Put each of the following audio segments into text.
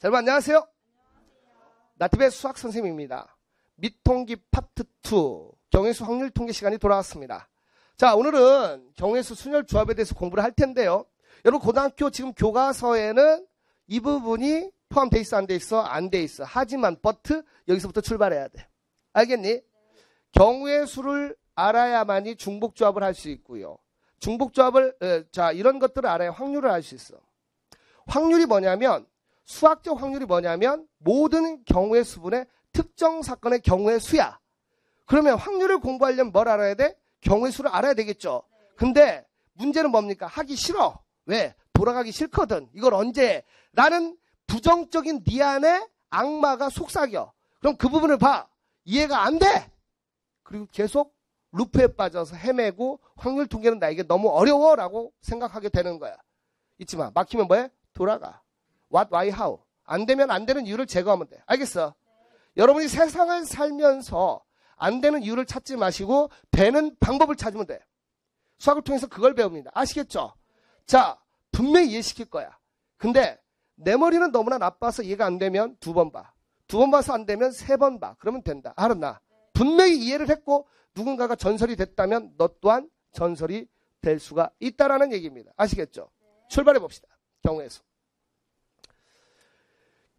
자, 여러분 안녕하세요. 나티브의 수학 선생님입니다. 밑통기 파트 2 경우의 수 확률 통계 시간이 돌아왔습니다. 자, 오늘은 경우의 수 순열 조합에 대해서 공부를 할 텐데요. 여러분 고등학교 지금 교과서에는 이 부분이 포함돼 있어 안 돼 있어? 안 돼 있어. 하지만 but 여기서부터 출발해야 돼. 알겠니? 경우의 수를 알아야만이 중복조합을 할 수 있고요. 중복조합을 자 이런 것들을 알아야 확률을 알 수 있어. 확률이 뭐냐면 수학적 확률이 뭐냐면 모든 경우의 수분의 특정 사건의 경우의 수야. 그러면 확률을 공부하려면 뭘 알아야 돼? 경우의 수를 알아야 되겠죠. 근데 문제는 뭡니까? 하기 싫어. 왜? 돌아가기 싫거든. 이걸 언제? 라는 부정적인 네 안에 악마가 속삭여. 그럼 그 부분을 봐. 이해가 안 돼. 그리고 계속 루프에 빠져서 헤매고 확률 통계는 나에게 너무 어려워라고 생각하게 되는 거야. 잊지 마. 막히면 뭐해? 돌아가. What, why, how. 안 되면 안 되는 이유를 제거하면 돼. 알겠어? 여러분이 세상을 살면서 안 되는 이유를 찾지 마시고 되는 방법을 찾으면 돼. 수학을 통해서 그걸 배웁니다. 아시겠죠? 자, 분명히 이해시킬 거야. 근데 내 머리는 너무나 나빠서 이해가 안 되면 2번 봐. 2번 봐서 안 되면 3번 봐. 그러면 된다. 알았나? 분명히 이해를 했고 누군가가 전설이 됐다면 너 또한 전설이 될 수가 있다라는 얘기입니다. 아시겠죠? 출발해 봅시다. 경우의 수.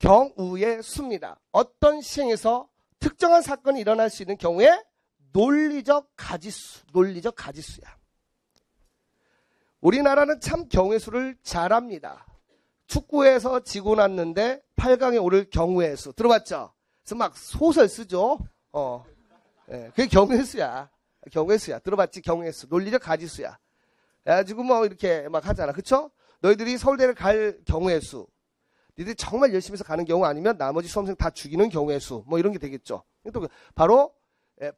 경우의 수입니다. 어떤 시행에서 특정한 사건이 일어날 수 있는 경우에 논리적 가지수야. 우리나라는 참 경우의 수를 잘합니다. 축구에서 지고 났는데 8강에 오를 경우의 수. 들어봤죠? 그래서 막 소설 쓰죠? 그게 경우의 수야. 경우의 수야. 들어봤지? 경우의 수. 논리적 가지수야. 그래가지고 뭐 이렇게 막 하잖아. 그쵸? 너희들이 서울대를 갈 경우의 수. 니들이 정말 열심히 해서 가는 경우 아니면 나머지 수험생 다 죽이는 경우의 수. 뭐 이런 게 되겠죠. 또 바로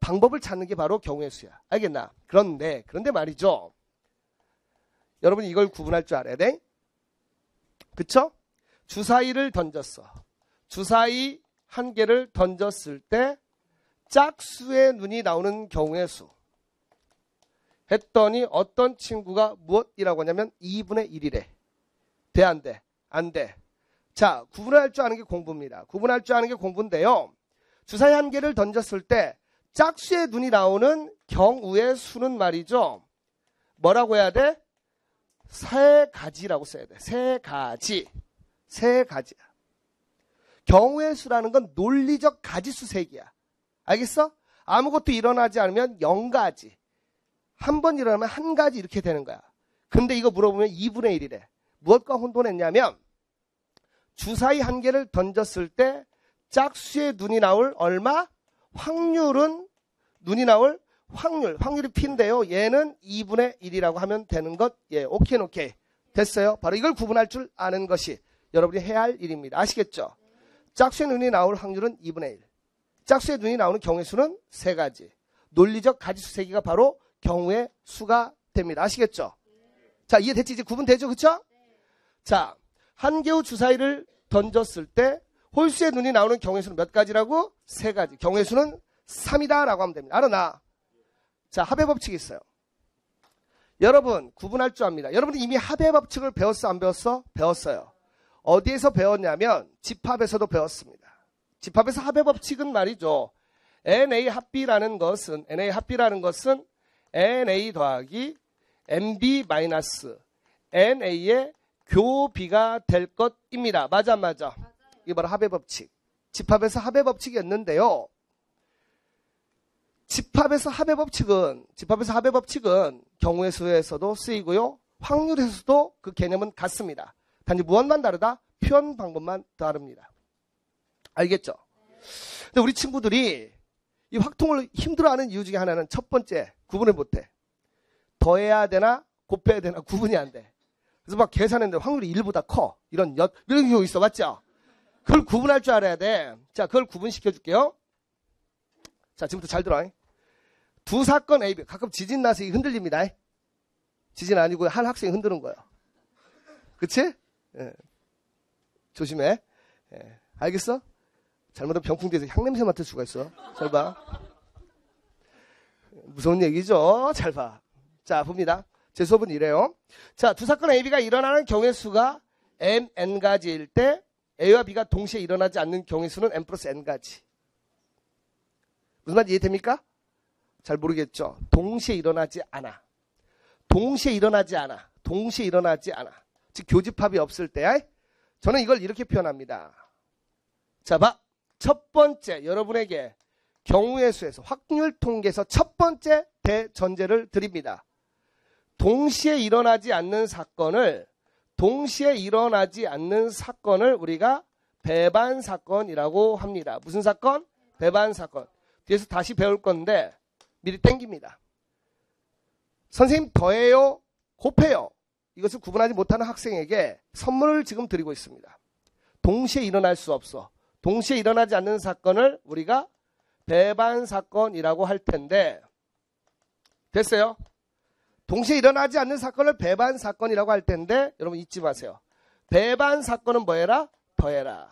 방법을 찾는 게 바로 경우의 수야. 알겠나? 그런데 말이죠. 여러분이 이걸 구분할 줄 알아야 돼. 그쵸? 주사위를 던졌어. 주사위 한 개를 던졌을 때 짝수의 눈이 나오는 경우의 수. 했더니 어떤 친구가 무엇이라고 하냐면 2분의 1이래. 돼, 안 돼? 안 돼. 자, 구분할 줄 아는 게 공부입니다. 구분할 줄 아는 게 공부인데요. 주사위 한 개를 던졌을 때 짝수의 눈이 나오는 경우의 수는 말이죠. 뭐라고 해야 돼? 세 가지라고 써야 돼. 세 가지. 세 가지야. 경우의 수라는 건 논리적 가지수 세기야. 알겠어? 아무것도 일어나지 않으면 0가지. 한 번 일어나면 한 가지 이렇게 되는 거야. 근데 이거 물어보면 2분의 1이래. 무엇과 혼돈했냐면 주사위 한 개를 던졌을 때 짝수의 눈이 나올 얼마? 확률은 눈이 나올 확률이 P인데요. 얘는 2분의 1이라고 하면 되는 것. 예, 오케이. 됐어요. 바로 이걸 구분할 줄 아는 것이 여러분이 해야 할 일입니다. 아시겠죠? 짝수의 눈이 나올 확률은 2분의 1. 짝수의 눈이 나오는 경우의 수는 3가지. 논리적 가지수 세기가 바로 경우의 수가 됩니다. 아시겠죠? 자, 이해됐지? 이제 구분되죠? 그쵸? 자, 한 개의 주사위를 던졌을 때 홀수의 눈이 나오는 경우의 수는 몇 가지라고? 3가지. 경우의 수는 3이다 라고 하면 됩니다. 알았나? 자, 합의 법칙이 있어요. 여러분 구분할 줄 압니다. 여러분이 이미 합의 법칙을 배웠어 안 배웠어? 배웠어요. 어디에서 배웠냐면 집합에서도 배웠습니다. 집합에서 합의 법칙은 말이죠. NA 합비라는 것은 NA 더하기 NB 마이너스 NA의 교비가 될 것입니다. 맞아 안 맞아? 이게 바로 합의 법칙. 집합에서 합의 법칙이었는데요. 집합에서 합의 법칙은 경우의 수에서도 쓰이고요. 확률에서도 그 개념은 같습니다. 단지 무엇만 다르다? 표현 방법만 다릅니다. 알겠죠? 근데 우리 친구들이 이 확통을 힘들어하는 이유 중에 하나는 첫 번째, 구분을 못해. 더해야 되나 곱해야 되나 구분이 안 돼. 그래서 막 계산했는데 확률이 1보다 커. 이런 경우 있어. 맞죠? 그걸 구분할 줄 알아야 돼. 자, 그걸 구분시켜 줄게요. 자, 지금부터 잘 들어. 두 사건 A, B. 가끔 지진 나서 흔들립니다. 지진 아니고 한 학생이 흔드는 거예요. 그치? 예. 조심해. 예. 알겠어? 잘못하면 병풍대에서 향냄새 맡을 수가 있어. 잘 봐. 무서운 얘기죠? 잘 봐. 자, 봅니다. 제 수업은 이래요. 자, 두 사건 AB가 일어나는 경우의 수가 n가지일 때 A와 B가 동시에 일어나지 않는 경우의 수는 n 플러스 n가지. 무슨 말인지 이해됩니까? 잘 모르겠죠? 동시에 일어나지 않아. 동시에 일어나지 않아. 동시에 일어나지 않아. 즉 교집합이 없을 때 저는 이걸 이렇게 표현합니다. 자, 봐. 첫 번째 여러분에게 경우의 수에서 확률 통계에서 첫 번째 대전제를 드립니다. 동시에 일어나지 않는 사건을 우리가 배반 사건이라고 합니다. 무슨 사건? 배반 사건. 뒤에서 다시 배울 건데 미리 땡깁니다. 선생님 더해요? 곱해요? 이것을 구분하지 못하는 학생에게 선물을 지금 드리고 있습니다. 동시에 일어날 수 없어. 동시에 일어나지 않는 사건을 우리가 배반 사건이라고 할 텐데 됐어요? 동시에 일어나지 않는 사건을 배반 사건이라고 할 텐데 여러분 잊지 마세요. 배반 사건은 뭐해라? 더해라.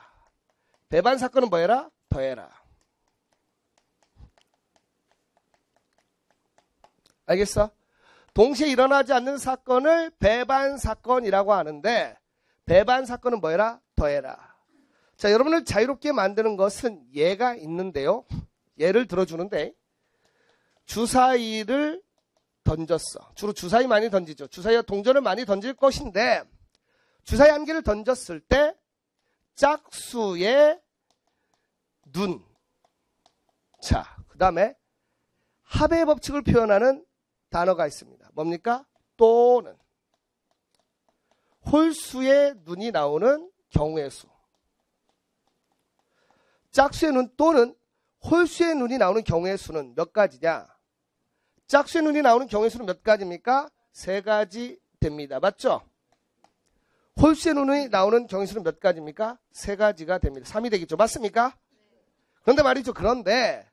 배반 사건은 뭐해라? 더해라. 알겠어? 동시에 일어나지 않는 사건을 배반 사건이라고 하는데 배반 사건은 뭐해라? 더해라. 자, 여러분을 자유롭게 만드는 것은 예가 있는데요. 예를 들어주는데 주사위를 던졌어. 주로 주사위 많이 던지죠. 주사위와 동전을 많이 던질 것인데 주사위 한 개를 던졌을 때 짝수의 눈. 자, 그 다음에 합의 법칙을 표현하는 단어가 있습니다. 뭡니까? 또는 홀수의 눈이 나오는 경우의 수. 짝수의 눈 또는 홀수의 눈이 나오는 경우의 수는 몇 가지냐? 짝수의 눈이 나오는 경우의 수는 몇 가지입니까? 3가지 됩니다. 맞죠? 홀수의 눈이 나오는 경우의 수는 몇 가지입니까? 3가지가 됩니다. 3이 되겠죠. 맞습니까? 그런데 말이죠. 그런데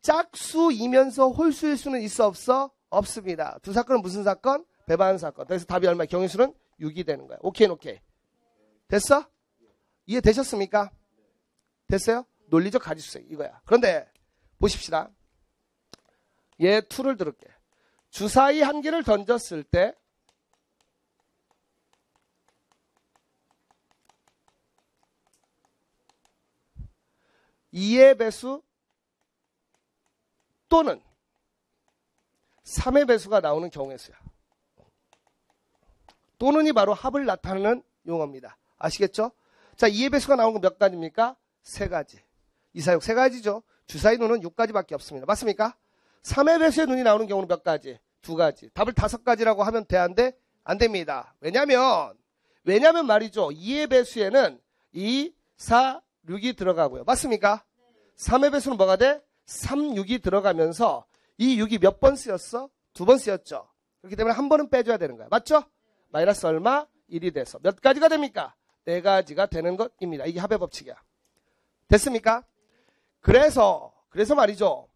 짝수이면서 홀수일 수는 있어 없어? 없습니다. 두 사건은 무슨 사건? 배반 사건. 그래서 답이 얼마? 경우의 수는 6이 되는 거야. 오케이. 됐어? 이해되셨습니까? 됐어요? 논리적 가지수색 이거야. 그런데 보십시다. 얘 2를 들을게. 주사위 한 개를 던졌을 때 (2의) 배수 또는 3의 배수가 나오는 경우의 수야. 또는이 바로 합을 나타내는 용어입니다. 아시겠죠? 자, 2의 배수가 나오는 건 몇 가지입니까? 3가지. 2, 4, 6 3가지죠. 주사위 눈은 6가지밖에 없습니다. 맞습니까? 3의 배수의 눈이 나오는 경우는 몇 가지? 2가지. 답을 5가지라고 하면 돼, 안 돼? 안 됩니다. 왜냐면 말이죠. 2의 배수에는 2, 4, 6이 들어가고요. 맞습니까? 3의 배수는 뭐가 돼? 3, 6이 들어가면서 이 6이 몇 번 쓰였어? 2번 쓰였죠. 그렇기 때문에 한 번은 빼줘야 되는 거야. 맞죠? 마이너스 얼마? 1이 돼서 몇 가지가 됩니까? 4가지가 되는 것입니다. 이게 합의 법칙이야. 됐습니까? 그래서 말이죠.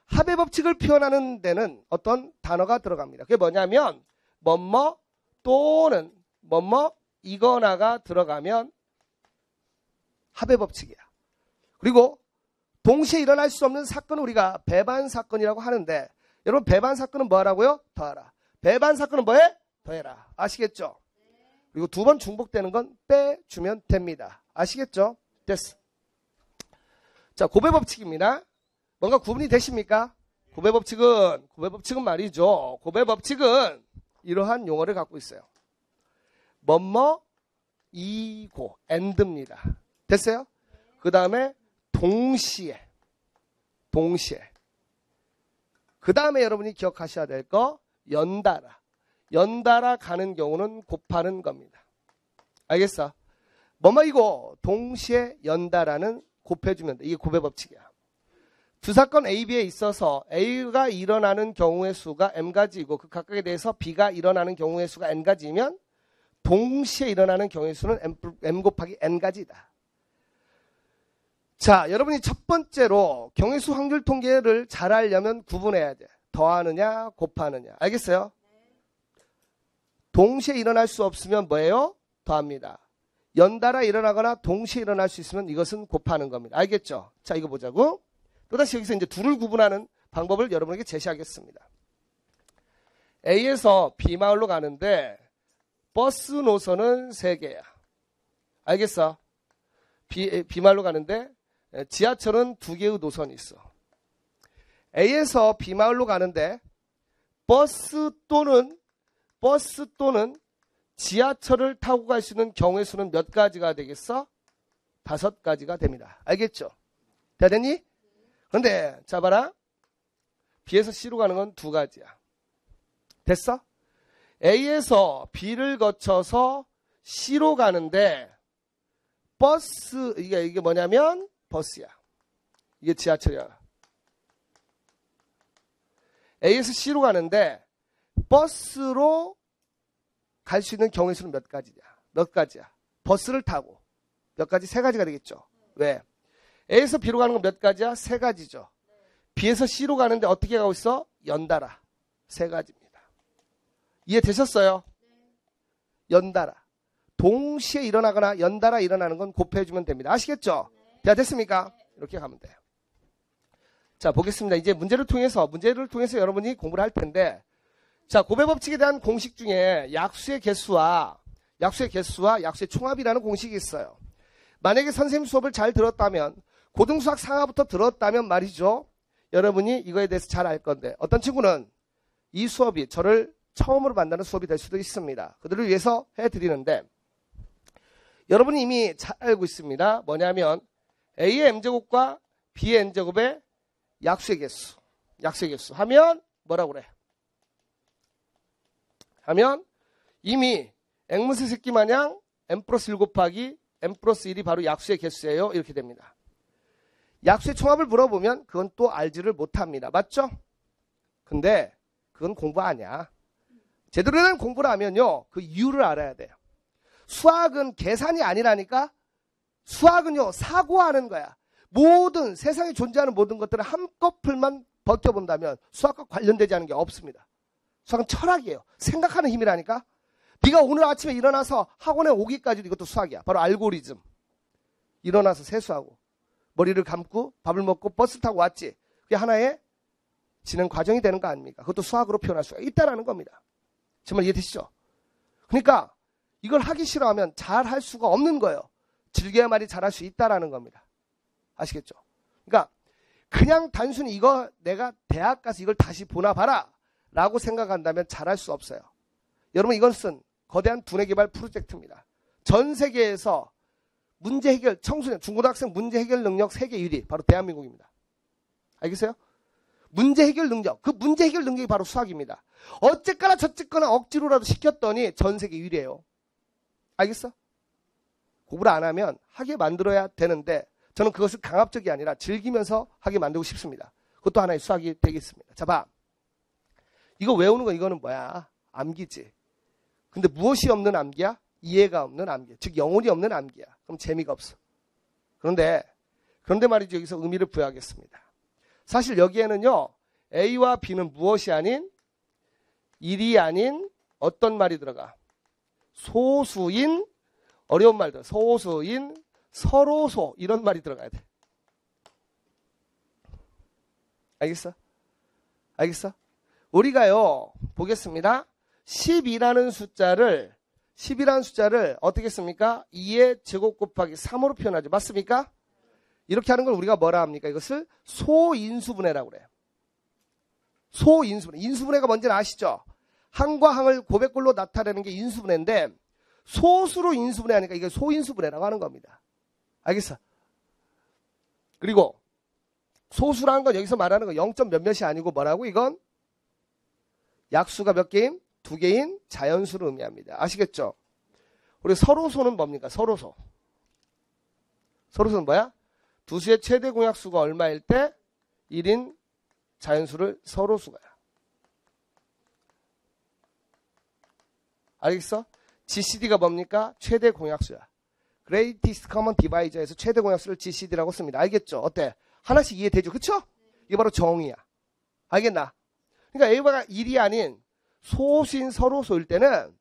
합의 법칙을 표현하는 데는 어떤 단어가 들어갑니다. 그게 뭐냐면 뭐뭐 또는 뭐뭐 이거나가 들어가면 합의 법칙이야. 그리고 동시에 일어날 수 없는 사건을 우리가 배반 사건이라고 하는데 여러분 배반 사건은 뭐 하라고요? 더하라. 배반 사건은 뭐해? 더해라. 아시겠죠? 그리고 2번 중복되는 건 빼주면 됩니다. 아시겠죠? 됐어. 자, 고배 법칙입니다. 뭔가 구분이 되십니까? 고배 법칙은 말이죠. 고배 법칙은 이러한 용어를 갖고 있어요. 뭐뭐 이고 and입니다. 됐어요? 그 다음에 동시에 그 다음에 여러분이 기억하셔야 될 거 연달아 가는 경우는 곱하는 겁니다. 알겠어? 뭐뭐이고 동시에 연달아는 곱해주면 돼. 이게 고배 법칙이야. 두 사건 A, B에 있어서 A가 일어나는 경우의 수가 m가지이고 그 각각에 대해서 B가 일어나는 경우의 수가 n가지이면 동시에 일어나는 경우의 수는 m 곱하기 n가지다. 자, 여러분이 첫 번째로 경우의 수 확률 통계를 잘 알려면 구분해야 돼. 더하느냐 곱하느냐. 알겠어요? 동시에 일어날 수 없으면 뭐예요? 더합니다. 연달아 일어나거나 동시에 일어날 수 있으면 이것은 곱하는 겁니다. 알겠죠? 자, 이거 보자고. 또다시 여기서 이제 둘을 구분하는 방법을 여러분에게 제시하겠습니다. A에서 B 마을로 가는데 버스 노선은 3개야. 알겠어? B마을로 가는데 지하철은 두 개의 노선이 있어. A에서 B마을로 가는데 버스 또는 지하철을 타고 갈 수 있는 경우의 수는 몇 가지가 되겠어? 5가지가 됩니다. 알겠죠? 다 됐니? 그런데 자 봐라. B에서 C로 가는 건 2가지야. 됐어? A에서 B를 거쳐서 C로 가는데 버스, 이게 뭐냐면 버스야. 이게 지하철이야. A에서 C로 가는데 버스로 갈 수 있는 경우의 수는 몇 가지냐? 몇 가지야? 버스를 타고 몇 가지? 3가지가 되겠죠. 왜? A에서 B로 가는 건 몇 가지야? 3가지죠. B에서 C로 가는데 어떻게 가고 있어? 연달아 3가지입니다. 이해되셨어요? 연달아. 동시에 일어나거나 연달아 일어나는 건 곱해주면 됩니다. 아시겠죠? 자, 됐습니까? 이렇게 가면 돼요. 자, 보겠습니다. 이제 문제를 통해서 여러분이 공부를 할 텐데, 자, 곱해 법칙에 대한 공식 중에 약수의 개수와 약수의 총합이라는 공식이 있어요. 만약에 선생님 수업을 잘 들었다면, 고등수학 상하부터 들었다면 말이죠. 여러분이 이거에 대해서 잘 알 건데, 어떤 친구는 이 수업이 저를 처음으로 만나는 수업이 될 수도 있습니다. 그들을 위해서 해드리는데, 여러분이 이미 잘 알고 있습니다. 뭐냐면 A의 m제곱과 B의 n제곱의 약수의 개수 하면 뭐라고 그래? 하면 이미 앵무새 새끼 마냥 m 플러스 1 곱하기 m 플러스 1이 바로 약수의 개수예요. 이렇게 됩니다. 약수의 총합을 물어보면 그건 또 알지를 못합니다. 맞죠? 근데 그건 공부 아니야. 제대로 된 공부를 하면요. 그 이유를 알아야 돼요. 수학은 계산이 아니라니까. 수학은요. 사고하는 거야. 모든 세상에 존재하는 모든 것들을 한꺼풀만 벗겨본다면 수학과 관련되지 않은 게 없습니다. 수학은 철학이에요. 생각하는 힘이라니까. 네가 오늘 아침에 일어나서 학원에 오기까지도 이것도 수학이야. 바로 알고리즘. 일어나서 세수하고 머리를 감고 밥을 먹고 버스 타고 왔지. 그게 하나의 진행 과정이 되는 거 아닙니까? 그것도 수학으로 표현할 수가 있다라는 겁니다. 정말 이해되시죠? 그러니까 이걸 하기 싫어하면 잘 할 수가 없는 거예요. 즐겨야만이 잘할 수 있다라는 겁니다. 아시겠죠? 그러니까 그냥 단순히 이거 내가 대학 가서 이걸 다시 보나 봐라 라고 생각한다면 잘할 수 없어요. 여러분 이것은 거대한 두뇌 개발 프로젝트입니다. 전 세계에서 문제 해결, 청소년, 중고등학생 문제 해결 능력 세계 1위 바로 대한민국입니다. 알겠어요? 문제 해결 능력, 그 문제 해결 능력이 바로 수학입니다. 어쨌거나 저쨌거나 억지로라도 시켰더니 전 세계 1위예요. 알겠어? 공부를 안 하면 하게 만들어야 되는데 저는 그것을 강압적이 아니라 즐기면서 하게 만들고 싶습니다. 그것도 하나의 수학이 되겠습니다. 자, 봐. 이거 외우는 거 이거는 뭐야? 암기지. 근데 무엇이 없는 암기야? 이해가 없는 암기. 즉 영혼이 없는 암기야. 그럼 재미가 없어. 그런데 말이죠. 여기서 의미를 부여하겠습니다. 사실 여기에는요. A와 B는 무엇이 아닌 일이 아닌 어떤 말이 들어가? 소수인 어려운 말들. 소수인 서로소 이런 말이 들어가야 돼. 알겠어? 알겠어? 우리가요. 보겠습니다. 10이라는 숫자를 어떻게 씁니까? 2의 제곱 곱하기 3으로 표현하죠. 맞습니까? 이렇게 하는 걸 우리가 뭐라 합니까? 이것을 소인수분해라고 그래요. 소인수분해. 인수분해가 뭔지는 아시죠? 항과 항을 고백꼴로 나타내는 게 인수분해인데 소수로 인수분해하니까 이게 소인수분해라고 하는 겁니다. 알겠어? 그리고 소수라는 건 여기서 말하는 거 0점 몇몇이 아니고 뭐라고? 이건 약수가 몇 개인? 2개인 자연수를 의미합니다. 아시겠죠? 우리 서로소는 뭡니까? 서로소. 서로소는 뭐야? 두 수의 최대 공약수가 얼마일 때 1인 자연수를 서로수가야. 알겠어? GCD가 뭡니까? 최대 공약수야. Greatest Common Divisor에서 최대 공약수를 GCD라고 씁니다. 알겠죠? 어때? 하나씩 이해되죠? 그쵸? 이게 바로 정의야. 알겠나? 그러니까 A가 1이 아닌 소수인 서로소일 때는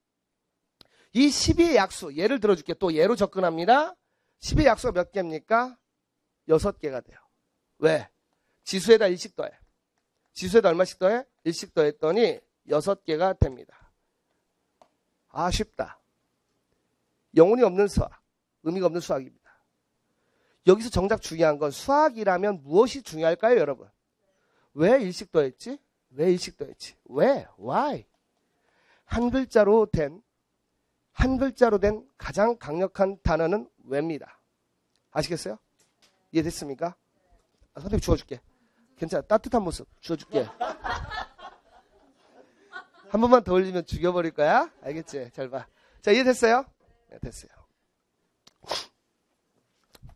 이 12의 약수, 예를 들어줄게. 또 예로 접근합니다. 10의 약수가 몇 개입니까? 6개가 돼요. 왜? 지수에다 1씩 더해. 지수에다 얼마씩 더해? 1씩 더했더니 6개가 됩니다. 아, 쉽다. 영혼이 없는 수학, 의미가 없는 수학입니다. 여기서 정작 중요한 건 수학이라면 무엇이 중요할까요, 여러분? 왜 일식 더했지? 왜 일식 더했지? 왜? Why? 한 글자로 된 가장 강력한 단어는 왜입니다. 아시겠어요? 이해됐습니까? 선생님 주워줄게. 괜찮아. 따뜻한 모습 주워줄게. 한 번만 더 올리면 죽여버릴 거야. 알겠지? 잘 봐. 자, 이해됐어요? 네, 됐어요.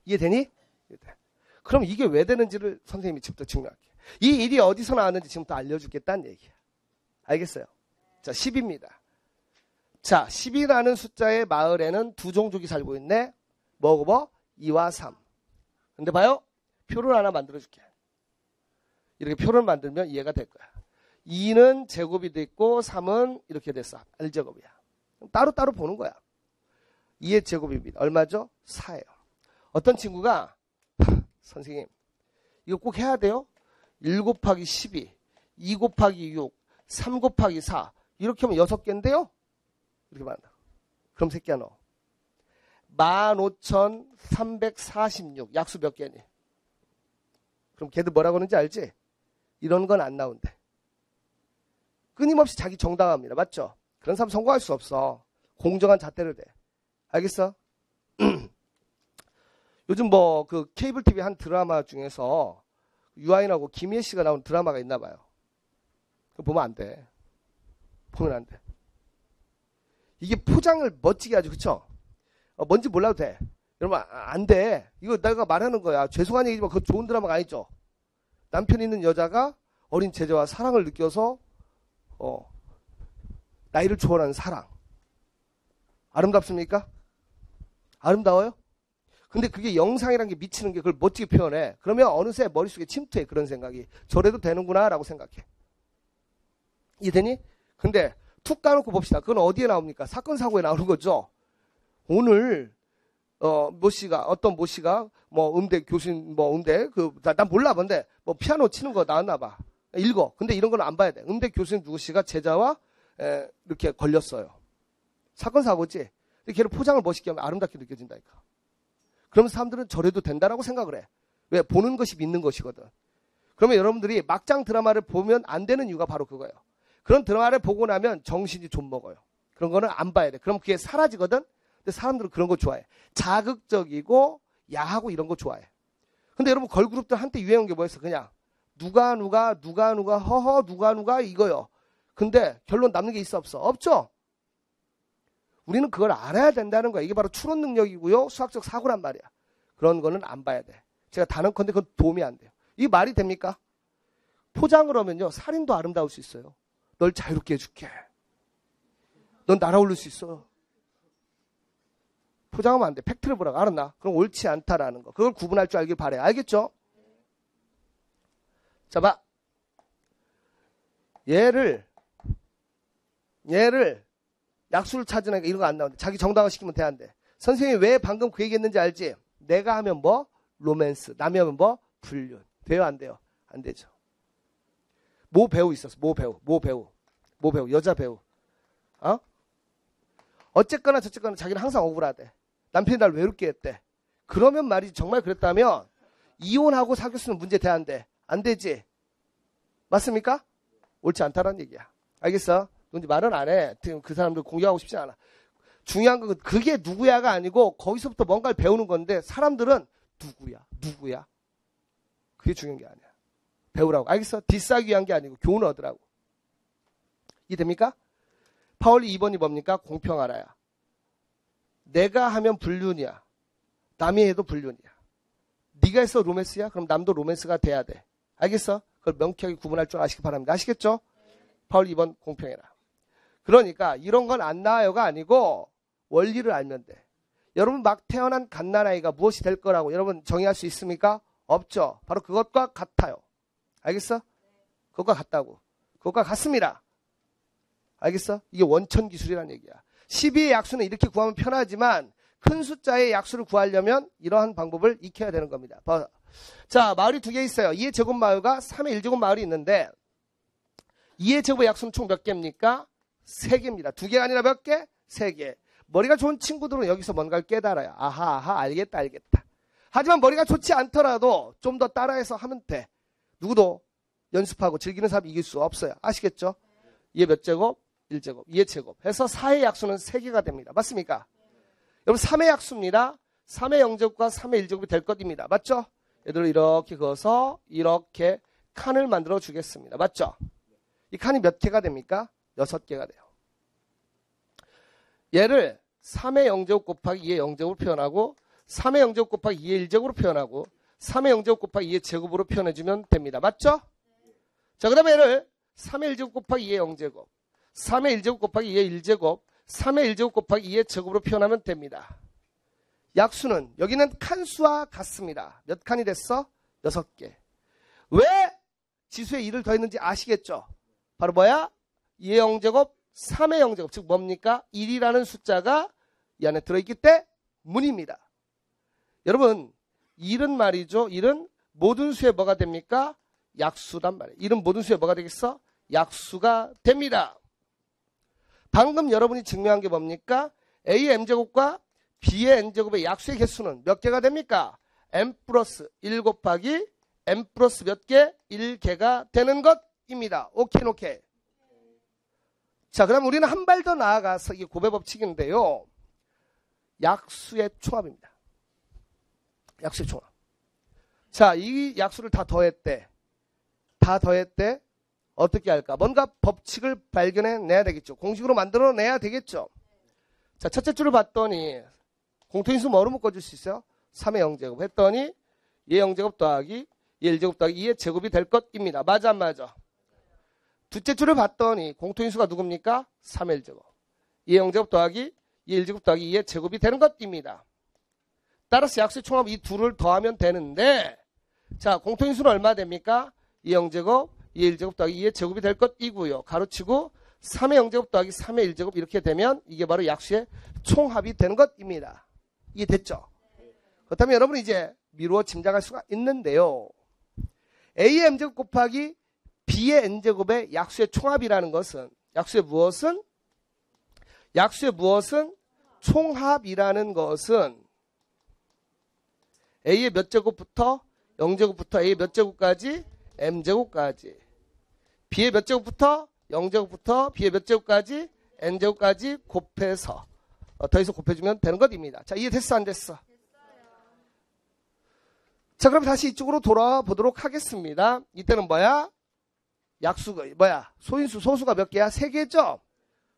이해되니? 이해돼. 그럼 이게 왜 되는지를 선생님이 지금부터 증명할게. 이 일이 어디서 나왔는지 지금부터 알려주겠다는 얘기야. 알겠어요? 자, 10입니다. 자, 10이라는 숫자의 마을에는 두 종족이 살고 있네. 뭐고? 2와 3. 근데 봐요. 표를 하나 만들어줄게. 이렇게 표를 만들면 이해가 될 거야. 2는 제곱이 됐고 3은 이렇게 됐어. R제곱이야. 따로따로 보는 거야. 2의 제곱입니다. 얼마죠? 4예요. 어떤 친구가 선생님 이거 꼭 해야 돼요? 1 곱하기 12, 2 곱하기 6, 3 곱하기 4 이렇게 하면 6개인데요? 이렇게 말한다. 그럼 새끼야 너 15,346 약수 몇 개니? 그럼 걔들 뭐라고 하는지 알지? 이런 건 안 나온대. 끊임없이 자기 정당합니다. 맞죠? 그런 사람 성공할 수 없어. 공정한 잣대를 대. 알겠어? 요즘 뭐 그 케이블 TV 한 드라마 중에서 유아인하고 김희애 씨가 나온 드라마가 있나 봐요. 그거 보면 안 돼. 보면 안 돼. 이게 포장을 멋지게 하죠. 그쵸? 뭔지 몰라도 돼. 여러분 안 돼. 이거 내가 말하는 거야. 죄송한 얘기지만 그거 좋은 드라마가 아니죠. 남편 있는 여자가 어린 제자와 사랑을 느껴서 나이를 초월하는 사랑. 아름답습니까? 아름다워요? 근데 그게 영상이라는 게 미치는 게 그걸 멋지게 표현해. 그러면 어느새 머릿속에 침투해. 그런 생각이. 저래도 되는구나 라고 생각해. 이해되니? 근데 툭 까놓고 봅시다. 그건 어디에 나옵니까? 사건 사고에 나오는 거죠. 오늘 모 씨가 뭐 음대 교수님 음대 난 몰라. 근데 뭐 피아노 치는 거 나왔나 봐. 읽어. 근데 이런 거는 안 봐야 돼. 음대 교수님 누구 씨가 제자와 이렇게 걸렸어요. 사건 사고지. 근데 걔를 포장을 멋있게 하면 아름답게 느껴진다니까. 그러면 사람들은 저래도 된다라고 생각을 해. 왜? 보는 것이 믿는 것이거든. 그러면 여러분들이 막장 드라마를 보면 안 되는 이유가 바로 그거예요. 그런 드라마를 보고 나면 정신이 좀 먹어요. 그런 거는 안 봐야 돼. 그럼 그게 사라지거든. 근데 사람들은 그런 거 좋아해. 자극적이고 야하고 이런 거 좋아해. 근데 여러분 걸그룹들 한때 유행한 게 뭐였어? 그냥 누가 허허 누가 이거요. 근데 결론 남는 게 있어 없어? 없죠. 우리는 그걸 알아야 된다는 거야. 이게 바로 추론 능력이고요. 수학적 사고란 말이야. 그런 거는 안 봐야 돼. 제가 단언컨대 그건 도움이 안 돼요. 이게 말이 됩니까? 포장을 하면요. 살인도 아름다울 수 있어요. 널 자유롭게 해줄게. 넌 날아오를 수 있어. 포장하면 안 돼. 팩트를 보라고. 알았나? 그럼 옳지 않다라는 거. 그걸 구분할 줄 알길 바래. 알겠죠? 자, 봐. 얘를 약수를 찾으니까 이런 거 안 나오는데 자기 정당화 시키면 돼, 안 돼? 선생님이 왜 방금 그 얘기했는지 알지? 내가 하면 뭐? 로맨스. 남이 하면 뭐? 불륜. 돼요, 안 돼요? 안 되죠. 모 배우 있었어. 모 배우. 여자 배우. 어쨌거나 저쨌거나 자기는 항상 억울하대. 남편이 날 외롭게 했대. 그러면 말이지 정말 그랬다면 이혼하고 사귀었으면 문제 돼, 안 돼? 안 되지? 맞습니까? 옳지 않다라는 얘기야. 알겠어? 누군지 말은 안 해. 그 사람들 공유하고 싶지 않아. 중요한 건 그게 누구야가 아니고 거기서부터 뭔가를 배우는 건데 사람들은 누구야? 그게 중요한 게 아니야. 배우라고. 알겠어? 뒷싸기 위한 게 아니고 교훈을 얻으라고. 이해됩니까? 파울리 2번이 뭡니까? 공평하라야. 내가 하면 불륜이야. 남이 해도 불륜이야. 네가 해서 로맨스야? 그럼 남도 로맨스가 돼야 돼. 알겠어? 그걸 명쾌하게 구분할 줄 아시기 바랍니다. 아시겠죠? 파울 2번 공평해라. 그러니까 이런 건 안 나와요가 아니고 원리를 알면 돼. 여러분 막 태어난 갓난아이가 무엇이 될 거라고 여러분 정의할 수 있습니까? 없죠. 바로 그것과 같아요. 알겠어? 그것과 같다고. 그것과 같습니다. 알겠어? 이게 원천 기술이라는 얘기야. 12의 약수는 이렇게 구하면 편하지만 큰 숫자의 약수를 구하려면 이러한 방법을 익혀야 되는 겁니다. 자, 마을이 두 개 있어요. 2의 제곱 마을과 3의 1제곱 마을이 있는데 2의 제곱 약수는 총 몇 개입니까? 3개입니다. 2개가 아니라 몇 개? 3개. 머리가 좋은 친구들은 여기서 뭔가를 깨달아요. 아하, 알겠다. 하지만 머리가 좋지 않더라도 좀 더 따라해서 하면 돼. 누구도 연습하고 즐기는 사람 이길 수 없어요. 아시겠죠? 2의 몇 제곱? 1제곱. 2의 제곱. 해서 4의 약수는 3개가 됩니다. 맞습니까? 여러분 3의 약수입니다. 3의 0제곱과 3의 1제곱이 될 것입니다. 맞죠? 얘들을 이렇게 그어서 이렇게 칸을 만들어 주겠습니다. 맞죠? 이 칸이 몇 개가 됩니까? 6개가 돼요. 얘를 3의 0제곱 곱하기 2의 0제곱으로 표현하고 3의 0제곱 곱하기 2의 1제곱으로 표현하고 3의 0제곱 곱하기 2의 제곱으로 표현해주면 됩니다. 맞죠? 자, 그 다음에 얘를 3의 1제곱 곱하기 2의 0제곱 3의 1제곱 곱하기 2의 1제곱 3의 1제곱 곱하기 2의 제곱으로 표현하면 됩니다. 약수는 여기는 칸수와 같습니다. 몇 칸이 됐어? 6개. 왜 지수에 2를 더했는지 아시겠죠? 바로 뭐야? 2의 0제곱 3의 0제곱 즉 뭡니까? 1이라는 숫자가 이 안에 들어있기 때문입니다. 여러분 1은 말이죠. 1은 모든 수에 뭐가 됩니까? 약수란 말이에요. 1은 모든 수에 뭐가 되겠어? 약수가 됩니다. 방금 여러분이 증명한 게 뭡니까? A의 m제곱과 B의 n제곱의 약수의 개수는 몇 개가 됩니까? m 플러스 1 곱하기 m 플러스 몇 개? 1개가 되는 것입니다. 오케이, 오케이. 자, 그럼 우리는 한 발 더 나아가서 이게 곱의 법칙인데요. 약수의 총합입니다. 약수의 총합. 자, 이 약수를 다 더했대. 다 더했대. 어떻게 할까? 뭔가 법칙을 발견해내야 되겠죠. 공식으로 만들어내야 되겠죠. 자, 첫째 줄을 봤더니 공통인수 뭐로 묶어줄 수 있어요? 3의 0제곱 했더니 2의 0제곱 더하기 2의 1제곱 더하기 2의 제곱이 될 것입니다. 맞아 안 맞아? 둘째 줄을 봤더니 공통인수가 누굽니까? 3의 1제곱 2의 0제곱 더하기 2의 1제곱 더하기 2의 제곱이 되는 것입니다. 따라서 약수의 총합 이 둘을 더하면 되는데 자, 공통인수는 얼마 됩니까? 2의 0제곱 2의 1제곱 더하기 2의 제곱이 될 것이고요. 가로치고 3의 0제곱 더하기 3의 1제곱 이렇게 되면 이게 바로 약수의 총합이 되는 것입니다. 이게 됐죠? 그렇다면 여러분 이제 미루어 짐작할 수가 있는데요. A의 m제곱 곱하기 B의 n제곱의 약수의 총합이라는 것은 약수의 무엇은 총합이라는 것은 A의 몇 제곱부터 0제곱부터 A의 몇 제곱까지 m제곱까지 B의 몇 제곱부터 0제곱부터 B의 몇 제곱까지 n제곱까지 곱해서 더해서 곱해주면 되는 것입니다. 자, 이해됐어 안 됐어? 자, 그럼 다시 이쪽으로 돌아와 보도록 하겠습니다. 이때는 뭐야? 약수가 뭐야? 소인수 소수가 몇 개야? 3개죠?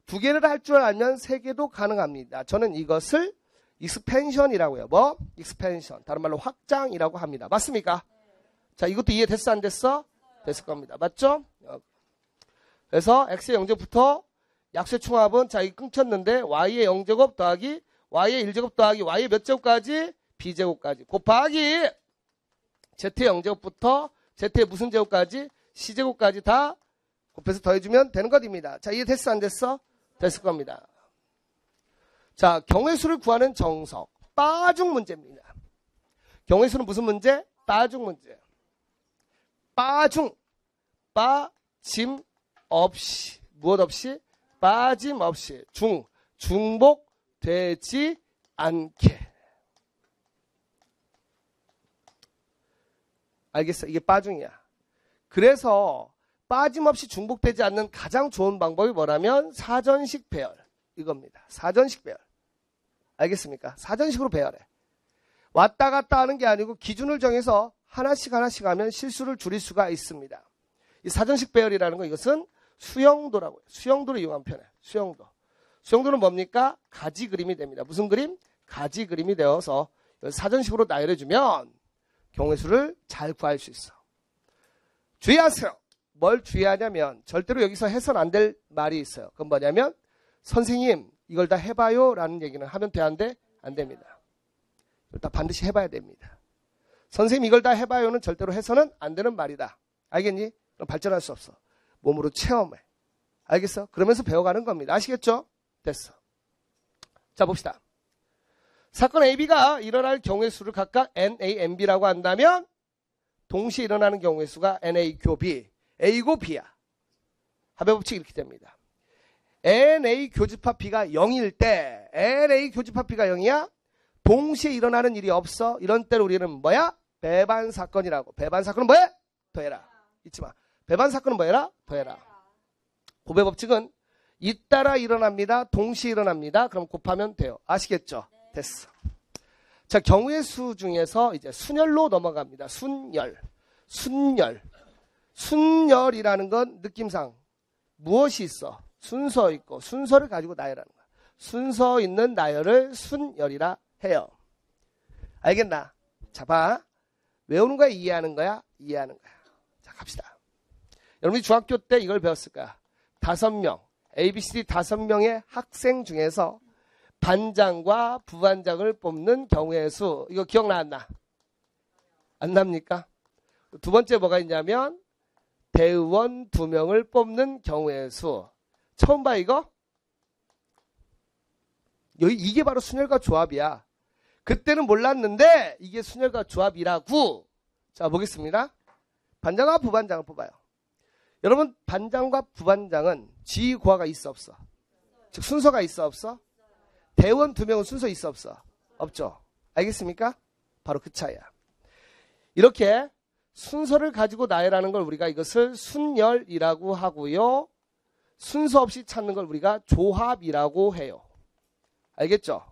2개를 할 줄 알면 3개도 가능합니다. 저는 이것을 익스펜션이라고요. 뭐? 익스펜션. 다른 말로 확장이라고 합니다. 맞습니까? 자, 이것도 이해됐어 안 됐어? 됐을 겁니다. 맞죠? 그래서 x의 0제곱부터 약수의 총합은 자, 이 끊겼는데 y의 0제곱 더하기 y의 1제곱 더하기 y의 몇 제곱까지? b제곱까지 곱하기 z의 0제곱부터 z의 무슨 제곱까지? c제곱까지 다 곱해서 더해주면 되는 것입니다. 자, 이해됐어 안 됐어? 됐을 겁니다. 자, 경우의 수를 구하는 정석 빠중 문제입니다. 경우의 수는 무슨 문제? 빠중 문제. 빠중 빠짐 없이 무엇 없이? 빠짐 없이 중복되지 않게. 알겠어? 이게 빠중이야. 그래서 빠짐없이 중복되지 않는 가장 좋은 방법이 뭐라면 사전식 배열 이겁니다. 사전식 배열. 알겠습니까? 사전식으로 배열해. 왔다 갔다 하는 게 아니고 기준을 정해서 하나씩 하면 실수를 줄일 수가 있습니다. 이 사전식 배열이라는 거 이것은 수영도라고요. 수영도를 이용한 편이에요. 수영도. 수영도는 뭡니까? 가지 그림이 됩니다. 무슨 그림? 가지 그림이 되어서 사전식으로 나열해주면 경우의 수를 잘 구할 수 있어. 주의하세요. 뭘 주의하냐면 절대로 여기서 해서는 안 될 말이 있어요. 그건 뭐냐면 선생님 이걸 다 해봐요 라는 얘기는 하면 돼 안 돼? 안 됩니다. 이걸 다 반드시 해봐야 됩니다. 선생님 이걸 다 해봐요는 절대로 해서는 안 되는 말이다. 알겠니? 그럼 발전할 수 없어. 몸으로 체험해. 알겠어? 그러면서 배워가는 겁니다. 아시겠죠? 됐어. 자, 봅시다. 사건 AB가 일어날 경우의 수를 각각 NA, NB라고 한다면 동시에 일어나는 경우의 수가 NA 교 B, A고 B야. 합의 법칙이 이렇게 됩니다. NA 교집합 B가 0일 때 NA 교집합 B가 0이야? 동시에 일어나는 일이 없어. 이런 때를 우리는 뭐야? 배반 사건이라고. 배반 사건은 뭐야? 더해라. 잊지 마. 배반 사건은 뭐해라? 더해라. 곱의 법칙은 잇따라 일어납니다. 동시에 일어납니다. 그럼 곱하면 돼요. 아시겠죠? 됐어. 자, 경우의 수 중에서 이제 순열로 넘어갑니다. 순열. 순열. 순열이라는 건 느낌상 무엇이 있어? 순서 있고 순서를 가지고 나열하는 거야. 순서 있는 나열을 순열이라 해요. 알겠나? 자, 봐. 외우는 거야? 이해하는 거야? 이해하는 거야. 자, 갑시다. 여러분이 중학교 때 이걸 배웠을 거야. 5명, ABCD 5명의 학생 중에서 반장과 부반장을 뽑는 경우의 수. 이거 기억나 안 나? 안 납니까? 두 번째 뭐가 있냐면 대의원 2명을 뽑는 경우의 수. 처음 봐 이거? 이게 바로 순열과 조합이야. 그때는 몰랐는데 이게 순열과 조합이라고. 자, 보겠습니다. 반장과 부반장을 뽑아요. 여러분, 반장과 부반장은 지휘고하가 있어 없어? 즉 순서가 있어 없어? 대원 2명은 순서 있어 없어? 없죠. 알겠습니까? 바로 그 차이야. 이렇게 순서를 가지고 나열하는 걸 우리가 이것을 순열이라고 하고요. 순서 없이 찾는 걸 우리가 조합이라고 해요. 알겠죠?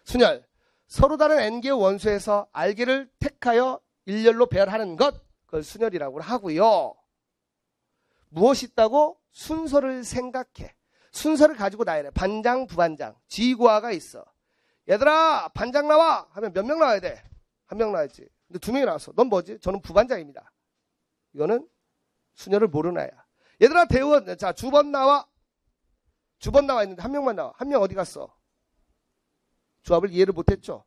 순열. 서로 다른 n개의 원소에서 r개를 택하여 일렬로 배열하는 것. 그걸 순열이라고 하고요. 무엇이 있다고? 순서를 생각해. 순서를 가지고 나열해. 반장, 부반장, 지휘고하가 있어. 얘들아, 반장 나와! 하면 몇 명 나와야 돼? 1명 나와야지. 근데 2명이 나왔어. 넌 뭐지? 저는 부반장입니다. 이거는 순열을 모르는 아야. 얘들아, 대원, 자, 주번 나와. 주번 나와 있는데 1명만 나와. 1명 어디 갔어? 조합을 이해를 못했죠?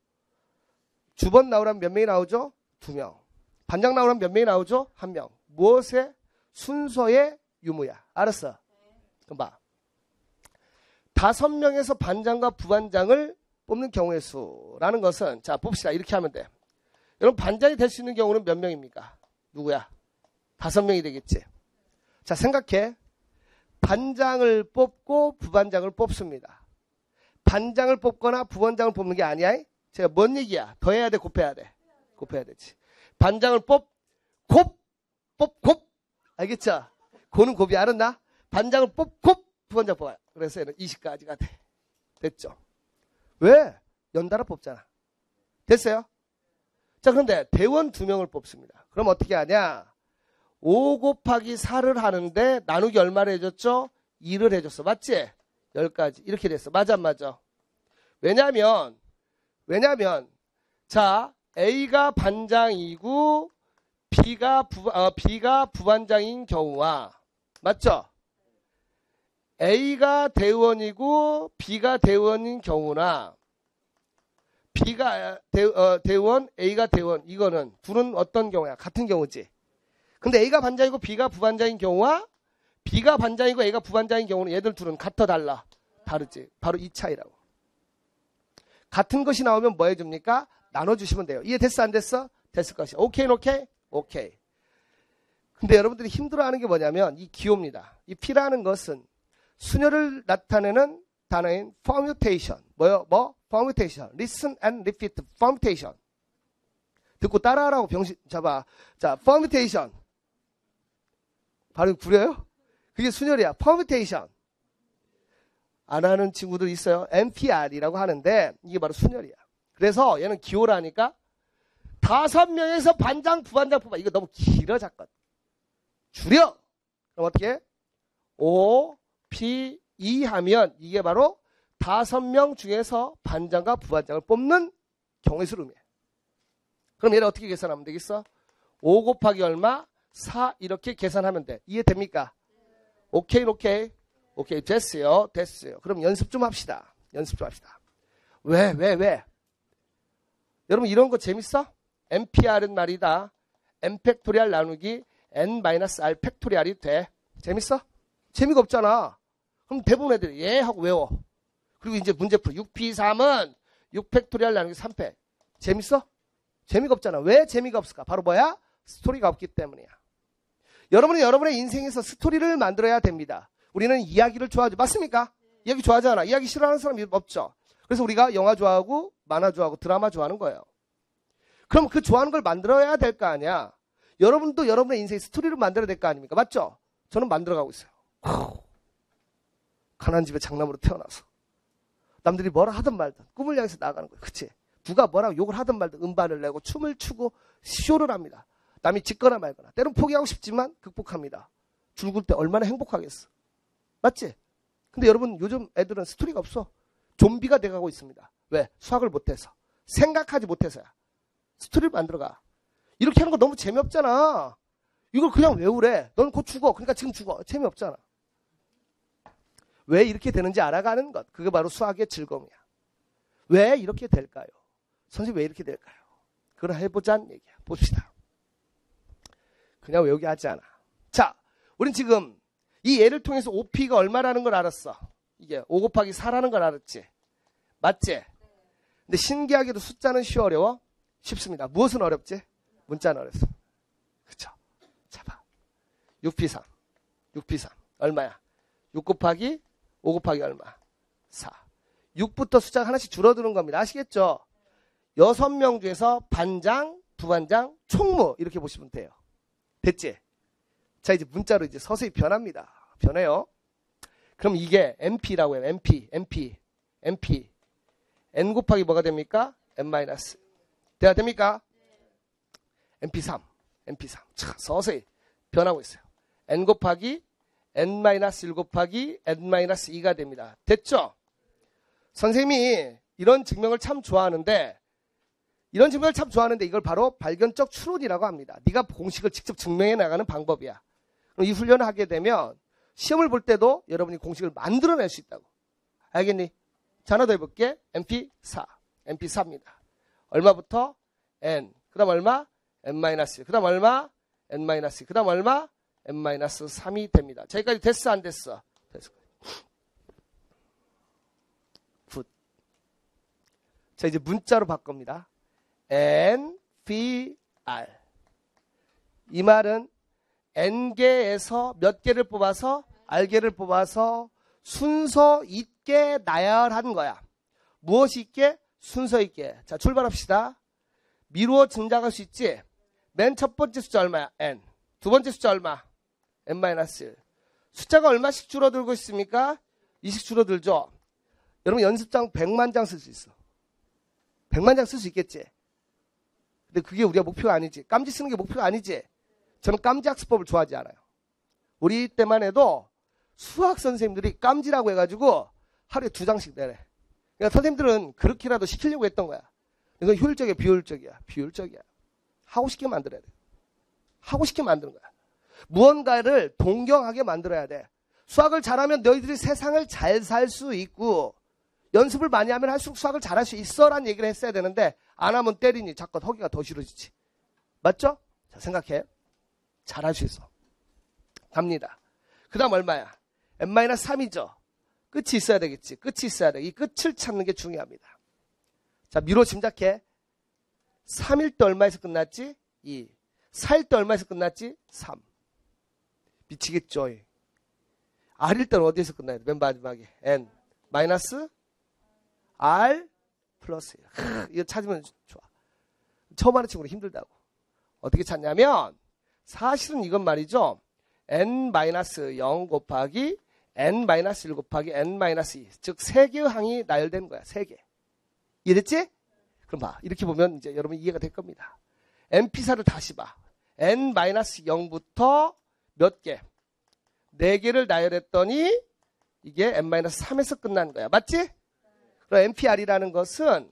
주번 나오려면 몇 명이 나오죠? 2명. 반장 나오려면 몇 명이 나오죠? 1명. 무엇의? 순서의 유무야. 알았어? 그럼 봐. 5명에서 반장과 부반장을 뽑는 경우의 수라는 것은, 자, 봅시다. 이렇게 하면 돼. 여러분, 반장이 될 수 있는 경우는 몇 명입니까? 누구야? 5명이 되겠지. 자, 생각해. 반장을 뽑고 부반장을 뽑습니다. 반장을 뽑거나 부반장을 뽑는 게 아니야. 제가 뭔 얘기야? 더해야 돼, 곱해야 돼? 곱해야 되지. 반장을 곱. 알겠죠? 고는 곱이 알았나? 반장을 곱, 부반장 뽑아요. 그래서 얘는 20가지가 돼. 됐죠? 왜? 연달아 뽑잖아. 됐어요? 자, 그런데 대원 2명을 뽑습니다. 그럼 어떻게 하냐? 5 곱하기 4를 하는데 나누기 얼마를 해줬죠? 2를 해줬어. 맞지? 10가지. 이렇게 됐어. 맞아, 안 맞아? 왜냐면, 자, A가 반장이고, B가 부반장인 경우와, 맞죠? A가 대원이고, B가 대원인 경우나, B가 대원, A가 대원, 이거는 둘은 어떤 경우야? 같은 경우지. 근데 A가 반장이고 B가 부반장인 경우와 B가 반장이고 A가 부반장인 경우는 얘들 둘은 같아 달라? 다르지. 바로 이 차이라고. 같은 것이 나오면 뭐 해줍니까? 나눠주시면 돼요. 이해됐어 안 됐어? 됐을 것이야. 오케이. 근데 여러분들이 힘들어하는 게 뭐냐면 이 기호입니다. 이 P라는 것은 순열을 나타내는 단어인 permutation. 뭐요? permutation. Listen and repeat. permutation. 듣고 따라하라고 병신 잡아. 자, permutation. 발음 구려요? 그게 순열이야. permutation. 안 하는 친구들 있어요. NPR이라고 하는데 이게 바로 순열이야. 그래서 얘는 기호라니까 5명에서 반장, 부반장 뽑아. 이거 너무 길어 잠깐. 줄여. 그럼 어떻게? O, P, E 하면 이게 바로 5명 중에서 반장과 부반장을 뽑는 경우의 수를 의미해. 그럼 얘를 어떻게 계산하면 되겠어? 5 곱하기 얼마? 4 이렇게 계산하면 돼. 이해됩니까? 오케이. 됐어요. 그럼 연습 좀 합시다. 왜? 여러분 이런 거 재밌어? NPR은 말이다. N 팩토리얼 나누기 N-R 팩토리얼이 돼. 재밌어? 재미가 없잖아. 그럼 대부분 애들이 예 하고 외워. 그리고 이제 문제 풀어. 6P3은 6 팩토리얼 나누기 3팩. 재밌어? 재미가 없잖아. 왜 재미가 없을까? 바로 뭐야? 스토리가 없기 때문이야. 여러분은 여러분의 인생에서 스토리를 만들어야 됩니다. 우리는 이야기를 좋아하죠. 맞습니까? 이야기 좋아하잖아. 이야기 싫어하는 사람이 없죠. 그래서 우리가 영화 좋아하고 만화 좋아하고 드라마 좋아하는 거예요. 그럼 그 좋아하는 걸 만들어야 될 거 아니야. 여러분도 여러분의 인생의 스토리를 만들어야 될 거 아닙니까? 맞죠? 저는 만들어가고 있어요. 가난한 집에 장남으로 태어나서 남들이 뭐라 하든 말든 꿈을 향해서 나아가는 거예요. 그치? 누가 뭐라고 욕을 하든 말든 음반을 내고 춤을 추고 쇼를 합니다. 남이 짓거나 말거나 때론 포기하고 싶지만 극복합니다. 죽을 때 얼마나 행복하겠어. 맞지? 근데 여러분 요즘 애들은 스토리가 없어. 좀비가 돼가고 있습니다. 왜? 수학을 못해서. 생각하지 못해서야. 스토리를 만들어가. 이렇게 하는 거 너무 재미없잖아. 이걸 그냥 외우래. 넌 곧 죽어. 그러니까 지금 죽어. 재미없잖아. 왜 이렇게 되는지 알아가는 것. 그게 바로 수학의 즐거움이야. 왜 이렇게 될까요? 선생님 왜 이렇게 될까요? 그걸 해보자는 얘기야. 봅시다. 그냥 외우게 하지 않아. 자, 우린 지금 이 예를 통해서 OP가 얼마라는 걸 알았어. 이게 5 곱하기 4라는 걸 알았지. 맞지? 근데 신기하게도 숫자는 쉬워 어려워? 쉽습니다. 무엇은 어렵지? 문자는 어렵습니다. 그쵸? 자, 봐. 6p3. 6p3. 얼마야? 6 곱하기 5 곱하기 얼마? 4. 6부터 숫자가 하나씩 줄어드는 겁니다. 아시겠죠? 6명 중에서 반장, 부반장, 총무 이렇게 보시면 돼요. 됐지? 자, 이제 문자로 이제 서서히 변합니다. 변해요. 그럼 이게 NP라고 해요. NP. N 곱하기 뭐가 됩니까? N 마이너스. 돼야 됩니까? NP3. 자, 서서히 변하고 있어요. N 곱하기 N 마이너스 1 곱하기 N 마이너스 2가 됩니다. 됐죠? 선생님이 이런 증명을 참 좋아하는데 이걸 바로 발견적 추론이라고 합니다. 네가 공식을 직접 증명해 나가는 방법이야. 그럼 이 훈련을 하게 되면 시험을 볼 때도 여러분이 공식을 만들어낼 수 있다고. 알겠니? 자, 하나 더 해볼게. NP4입니다. 얼마부터? N. 그 다음 얼마? N-1. 그 다음 얼마? N-2. 그 다음 얼마? N-3이 됩니다. 자, 여기까지 됐어, 안 됐어? 됐어. 굿. 자, 이제 문자로 바꿉니다. NPR. 이 말은 N개에서 몇 개를 뽑아서 R개를 뽑아서 순서 있게 나열한 거야. 무엇이 있게? 순서 있게. 자, 출발합시다. 미루어 증작할 수 있지? 맨 첫 번째 숫자 얼마야? N. 두 번째 숫자 얼마? N-1. 숫자가 얼마씩 줄어들고 있습니까? 2씩 줄어들죠? 여러분 연습장 100만 장 쓸 수 있어. 100만 장 쓸 수 있겠지? 근데 그게 우리가 목표가 아니지. 깜지 쓰는 게 목표가 아니지. 저는 깜지 학습법을 좋아하지 않아요. 우리 때만 해도 수학 선생님들이 깜지라고 해가지고 하루에 2장씩 내래. 그러니까 선생님들은 그렇게라도 시키려고 했던 거야. 이건 효율적이야, 비효율적이야? 비효율적이야. 하고 싶게 만들어야 돼. 하고 싶게 만드는 거야. 무언가를 동경하게 만들어야 돼. 수학을 잘하면 너희들이 세상을 잘 살 수 있고 연습을 많이 하면 할수록 수학을 잘할 수 있어라는 얘기를 했어야 되는데 안 하면 때리니 자꾸 허기가 더 싫어지지. 맞죠? 자, 생각해. 잘할 수 있어. 갑니다. 그 다음 얼마야? N-3이죠. 끝이 있어야 되겠지. 끝이 있어야 돼. 이 끝을 찾는 게 중요합니다. 자, 미로 짐작해. 3일 때 얼마에서 끝났지? 2. 4일 때 얼마에서 끝났지? 3. 미치겠죠? R일 때는 어디에서 끝나야 돼? 맨 마지막에. N. 마이너스 R 플러스. 이거 찾으면 좋아. 처음 하는 친구는 힘들다고. 어떻게 찾냐면 사실은 이건 말이죠. N-0 곱하기 N-1 곱하기 N-2. 즉 3개의 항이 나열된 거야. 3개. 이해됐지? 그럼 봐. 이렇게 보면 이제 여러분 이해가 될 겁니다. NP4를 다시 봐. N-0부터 몇 개? 4개를 나열했더니 이게 N-3에서 끝난 거야. 맞지? 그럼 NPR이라는 것은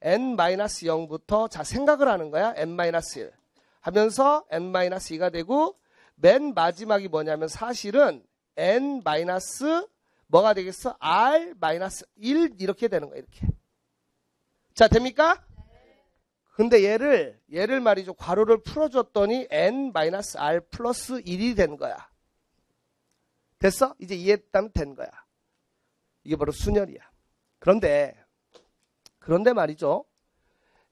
N-0부터 자 생각을 하는 거야. N-1 하면서 N-2가 되고 맨 마지막이 뭐냐면 사실은 N- 뭐가 되겠어? R-1 이렇게 되는 거야. 이렇게. 자, 됩니까? 근데 얘를 말이죠. 괄호를 풀어줬더니 N-R 플러스 1이 된 거야. 됐어? 이제 이해했다면 된 거야. 이게 바로 순열이야. 그런데 말이죠.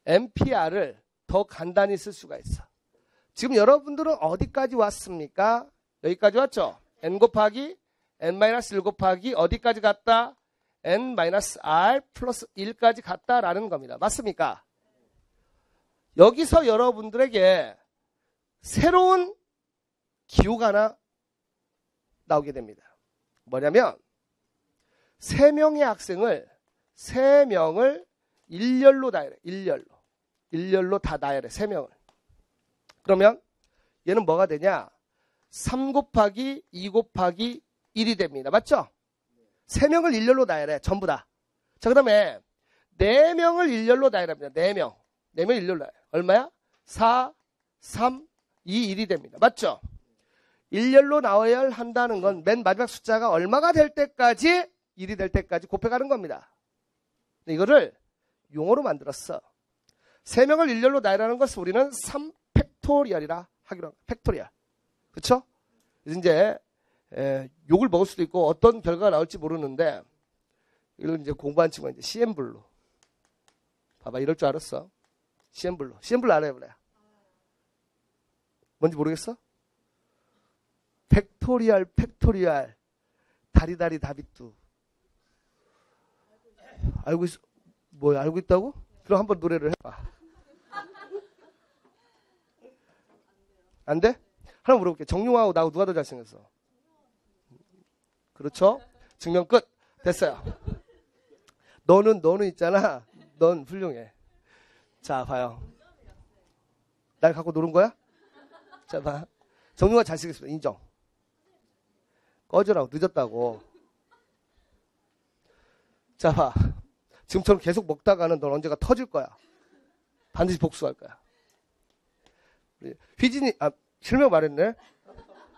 NPR을 더 간단히 쓸 수가 있어. 지금 여러분들은 어디까지 왔습니까? 여기까지 왔죠? N 곱하기 N-1 곱하기 어디까지 갔다? n-r 플러스 1까지 같다라는 겁니다. 맞습니까? 여기서 여러분들에게 새로운 기호가 하나 나오게 됩니다. 뭐냐면 3명의 학생을 3명을 일렬로 나열해. 일렬로 다 나열해. 3명을. 그러면 얘는 뭐가 되냐? 3 곱하기 2 곱하기 1이 됩니다. 맞죠? 3명을 일렬로 나열해. 전부 다. 자, 그 다음에 4명을 일렬로 나열합니다. 4명. 4명 일렬로 나열해. 얼마야? 4, 3, 2, 1이 됩니다. 맞죠? 일렬로 나와야 한다는 건 맨 마지막 숫자가 얼마가 될 때까지 1이 될 때까지 곱해가는 겁니다. 이거를 용어로 만들었어. 3명을 일렬로 나열하는 것을 우리는 3팩토리얼이라 하기로 합니다. 팩토리얼. 그쵸? 이제 욕을 먹을 수도 있고 어떤 결과가 나올지 모르는데 이걸 이제 공부한 친구가 이제 CN블루. 봐봐, 이럴 줄 알았어. CN블루. CN블루 알아요, 그래? 뭔지 모르겠어? 팩토리얼. 다리다리 다비뚜. 알고 있어? 뭐야, 알고 있다고? 그럼 한번 노래를 해봐. 안 돼? 하나 물어볼게. 정용화하고 나하고 누가 더 잘생겼어? 그렇죠? 증명 끝. 됐어요. 너는 있잖아. 넌 훌륭해. 자, 봐요. 날 갖고 노는 거야? 자, 봐. 정용화 잘생겼습니다. 인정. 꺼져라고. 늦었다고. 자, 봐. 지금처럼 계속 먹다가는 넌 언제가 터질 거야. 반드시 복수할 거야. 휘진이, 실명 말했네.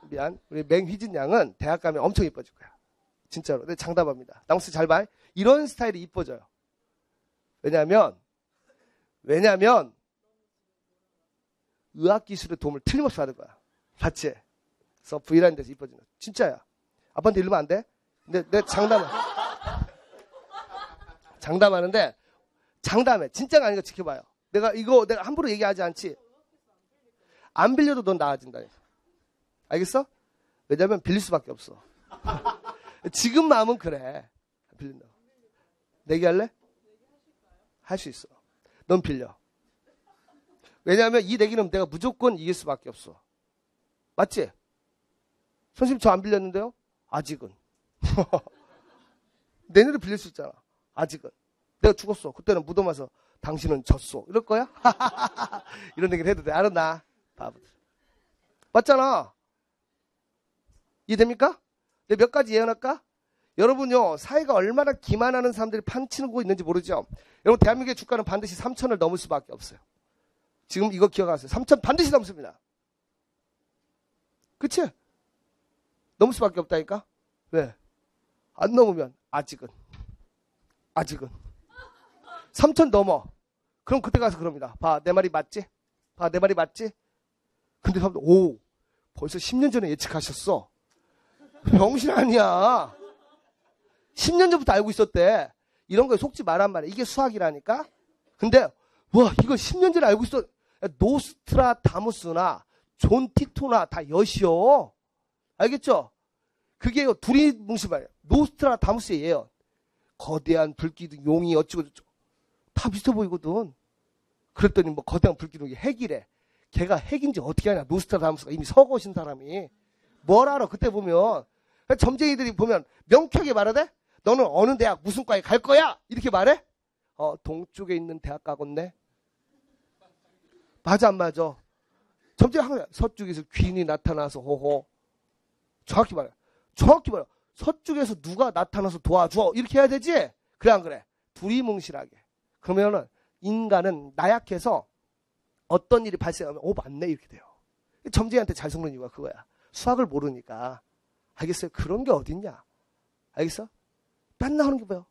미안. 우리 맹휘진 양은 대학 가면 엄청 이뻐질 거야. 진짜로. 근데 장담합니다. 나무스 잘 봐. 이런 스타일이 이뻐져요. 왜냐면 의학기술의 도움을 틀림없이 받을 거야. 봤지? 그래서 V라는 데서 이뻐지는 거야. 진짜야. 아빠한테 이러면 안 돼? 근데 내 장담하는데 장담해. 진짜가 아닌 거 지켜봐요. 내가 함부로 얘기하지 않지. 안 빌려도 넌 나아진다. 알겠어? 왜냐면 빌릴 수밖에 없어. 지금 마음은 그래. 빌린다. 내기할래? 할 수 있어. 넌 빌려. 왜냐하면 이 내기는 내가 무조건 이길 수밖에 없어. 맞지? 선생님 저 안 빌렸는데요? 아직은. 내년에 빌릴 수 있잖아. 아직은. 내가 죽었어. 그때는 무덤 와서 당신은 졌어. 이럴 거야? 이런 얘기를 해도 돼. 알았나? 바보들. 맞잖아. 이해됩니까? 내가 몇 가지 예언할까? 여러분요, 사회가 얼마나 기만하는 사람들이 판치고 있는지 모르죠? 여러분, 대한민국의 주가는 반드시 3천을 넘을 수밖에 없어요. 지금 이거 기억하세요. 3천 반드시 넘습니다. 그치? 넘을 수밖에 없다니까? 왜? 안 넘으면, 아직은. 3천 넘어. 그럼 그때 가서 그럽니다. 봐, 내 말이 맞지? 근데 사람들, 벌써 10년 전에 예측하셨어. 병신 아니야. 10년 전부터 알고 있었대. 이런 거에 속지 말란 말이야. 이게 수학이라니까? 근데, 이거 10년 전에 알고 있어. 노스트라다무스나 존 티토나 다 여시오. 알겠죠? 그게 둘이 뭉친 말이야. 노스트라다무스의 예언. 거대한 불기둥, 용이 어쩌고저쩌고. 다 비슷해 보이거든. 그랬더니 거대한 불기둥이 핵이래. 걔가 핵인지 어떻게 하냐. 노스트라다무스가 이미 서거신 사람이. 뭘 알아. 그때 보면. 점쟁이들이 보면 명쾌하게 말하대. 너는 어느 대학 무슨 과에 갈 거야? 이렇게 말해? 동쪽에 있는 대학 가겠네. 맞아 안 맞아? 점쟁이 항상 서쪽에서 귀인이 나타나서 호호. 정확히 말해. 서쪽에서 누가 나타나서 도와줘. 이렇게 해야 되지? 그래 안 그래? 둘이 뭉실하게. 그러면은 인간은 나약해서 어떤 일이 발생하면 맞네 이렇게 돼요. 점쟁이한테 잘 속는 이유가 그거야. 수학을 모르니까. 알겠어요? 그런 게 어딨냐? 알겠어? 딴 나오는 게 뭐야?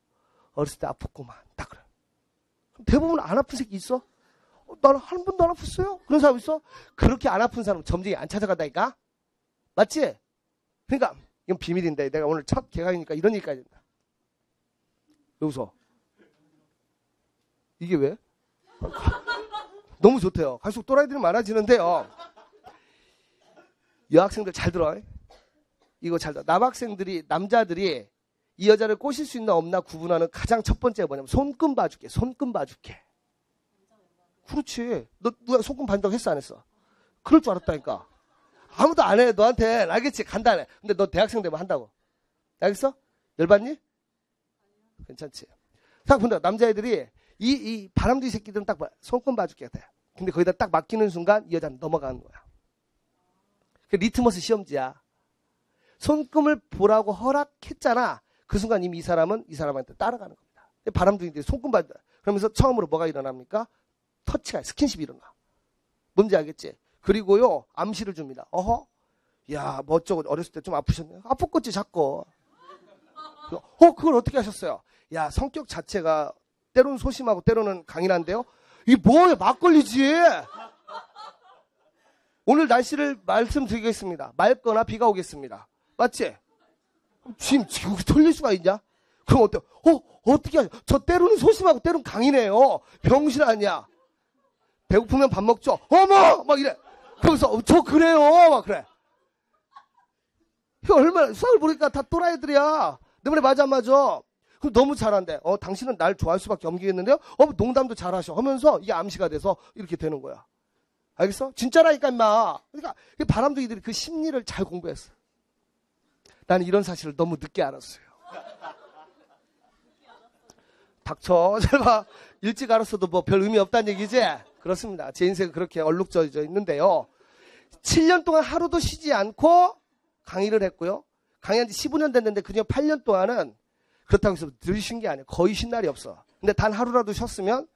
어렸을 때 아팠구만. 딱 그래. 대부분 안 아픈 새끼 있어? 나는 한 번도 안 아팠어요? 그런 사람 있어? 그렇게 안 아픈 사람 점쟁이 안 찾아간다니까? 맞지? 그러니까 이건 비밀인데 내가 오늘 첫 개강이니까 이런 얘기까지 된다. 왜 웃어? 이게 왜? 너무 좋대요. 갈수록 또라이들이 많아지는데요. 여학생들 잘 들어. 이거 잘 들어. 남자들이 이 여자를 꼬실 수 있나 없나 구분하는 가장 첫 번째가 뭐냐면 손금 봐줄게. 손금 봐줄게. 그렇지. 너 누가 손금 봐준다고 했어 안 했어? 그럴 줄 알았다니까. 아무도 안 해. 너한테 알겠지? 간단해. 근데 너 대학생 되면 한다고. 알겠어? 열받니? 괜찮지? 딱 본다. 남자애들이 이 바람둥이 새끼들은 딱 봐. 손금 봐줄게 돼. 근데 거기다 딱 맡기는 순간 이 여자는 넘어가는 거야. 그 리트머스 시험지야. 손금을 보라고 허락했잖아. 그 순간 이미 이 사람은 이 사람한테 따라가는 겁니다. 바람둥이들이 손금 봐준다. 그러면서 처음으로 뭐가 일어납니까? 터치가, 스킨십이 일어나. 뭔지 알겠지? 그리고요, 암시를 줍니다. 어허? 야, 뭐 어쩌고 어렸을 때 좀 아프셨네. 아팠겠지, 자꾸. 그걸 어떻게 하셨어요? 야, 성격 자체가 때로는 소심하고 때로는 강인한데요? 이 뭐예요? 막걸리지? 오늘 날씨를 말씀드리겠습니다. 맑거나 비가 오겠습니다. 맞지? 지금 틀릴 수가 있냐? 그럼 어때요? 어떻게 하죠? 저 때로는 소심하고 때로는 강인해요. 병신 아니야. 배고프면 밥 먹죠? 어머! 막 이래. 그래서 저 그래요. 막 그래. 얼마나 수학을 보니까 다 또라이들이야. 내 말에 맞아 안 맞아? 그럼 너무 잘한대. 당신은 날 좋아할 수밖에 없겠는데요? 농담도 잘하셔. 하면서 이게 암시가 돼서 이렇게 되는 거야. 알겠어? 진짜라니까 임마. 그러니까 바람둥이들이 그 심리를 잘 공부했어. 나는 이런 사실을 너무 늦게 알았어요. 닥쳐. 잘 봐. 일찍 알았어도 뭐 별 의미 없다는 얘기지? 그렇습니다. 제 인생은 그렇게 얼룩져져 있는데요. 7년 동안 하루도 쉬지 않고 강의를 했고요. 강의한 지 15년 됐는데 그중 8년 동안은 그렇다고 해서 늘 쉰 게 아니에요. 거의 쉰 날이 없어. 근데 단 하루라도 쉬었으면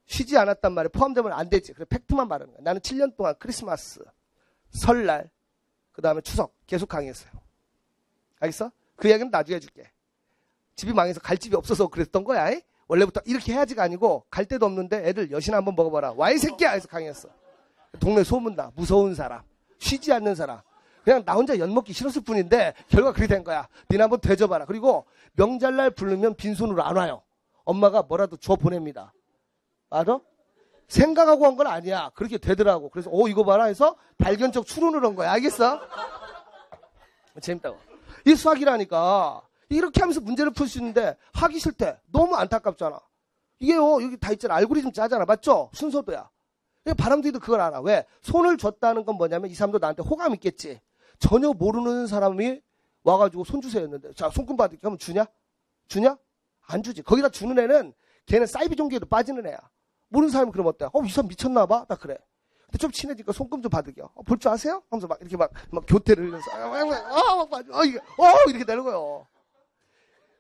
쉬지 않았단 말에 포함되면 안 되지. 그래 팩트만 말하는 거야. 나는 7년 동안 크리스마스, 설날, 그 다음에 추석 계속 강의했어요. 알겠어? 그 얘기는 나중에 해줄게. 집이 망해서 갈 집이 없어서 그랬던 거야. 이? 원래부터 이렇게 해야지가 아니고 갈 데도 없는데 애들 여신 한번 먹어봐라. 와 이 새끼야! 해서 강의했어. 동네 소문나. 무서운 사람. 쉬지 않는 사람. 그냥 나 혼자 연 먹기 싫었을 뿐인데 결과 그렇게 된 거야. 니네 한번 되져봐라. 그리고 명절날 부르면 빈손으로 안 와요. 엄마가 뭐라도 줘 보냅니다. 알아? 생각하고 한 건 아니야. 그렇게 되더라고. 그래서 이거 봐라 해서 발견적 추론을 한 거야. 알겠어? 재밌다고. 이 수학이라니까. 이렇게 하면서 문제를 풀 수 있는데 하기 싫대. 너무 안타깝잖아. 이게요. 여기 다 있잖아. 알고리즘 짜잖아. 맞죠? 순서도야. 바람둥이도 그걸 알아. 왜? 손을 줬다는 건 뭐냐면 이 사람도 나한테 호감 있겠지. 전혀 모르는 사람이 와가지고 손 주세요 했는데 자 손금 받을게 하면 주냐? 주냐? 안 주지. 거기다 주는 애는 걔는 사이비 종교에도 빠지는 애야. 모르는 사람이 그러면 어때? 이 사람 미쳤나 봐? 나 그래. 근데 좀 친해지니까 손금 좀 받을게요. 볼 줄 아세요? 하면서 막 이렇게 막 교태를 흘려서 이렇게 되는 거예요.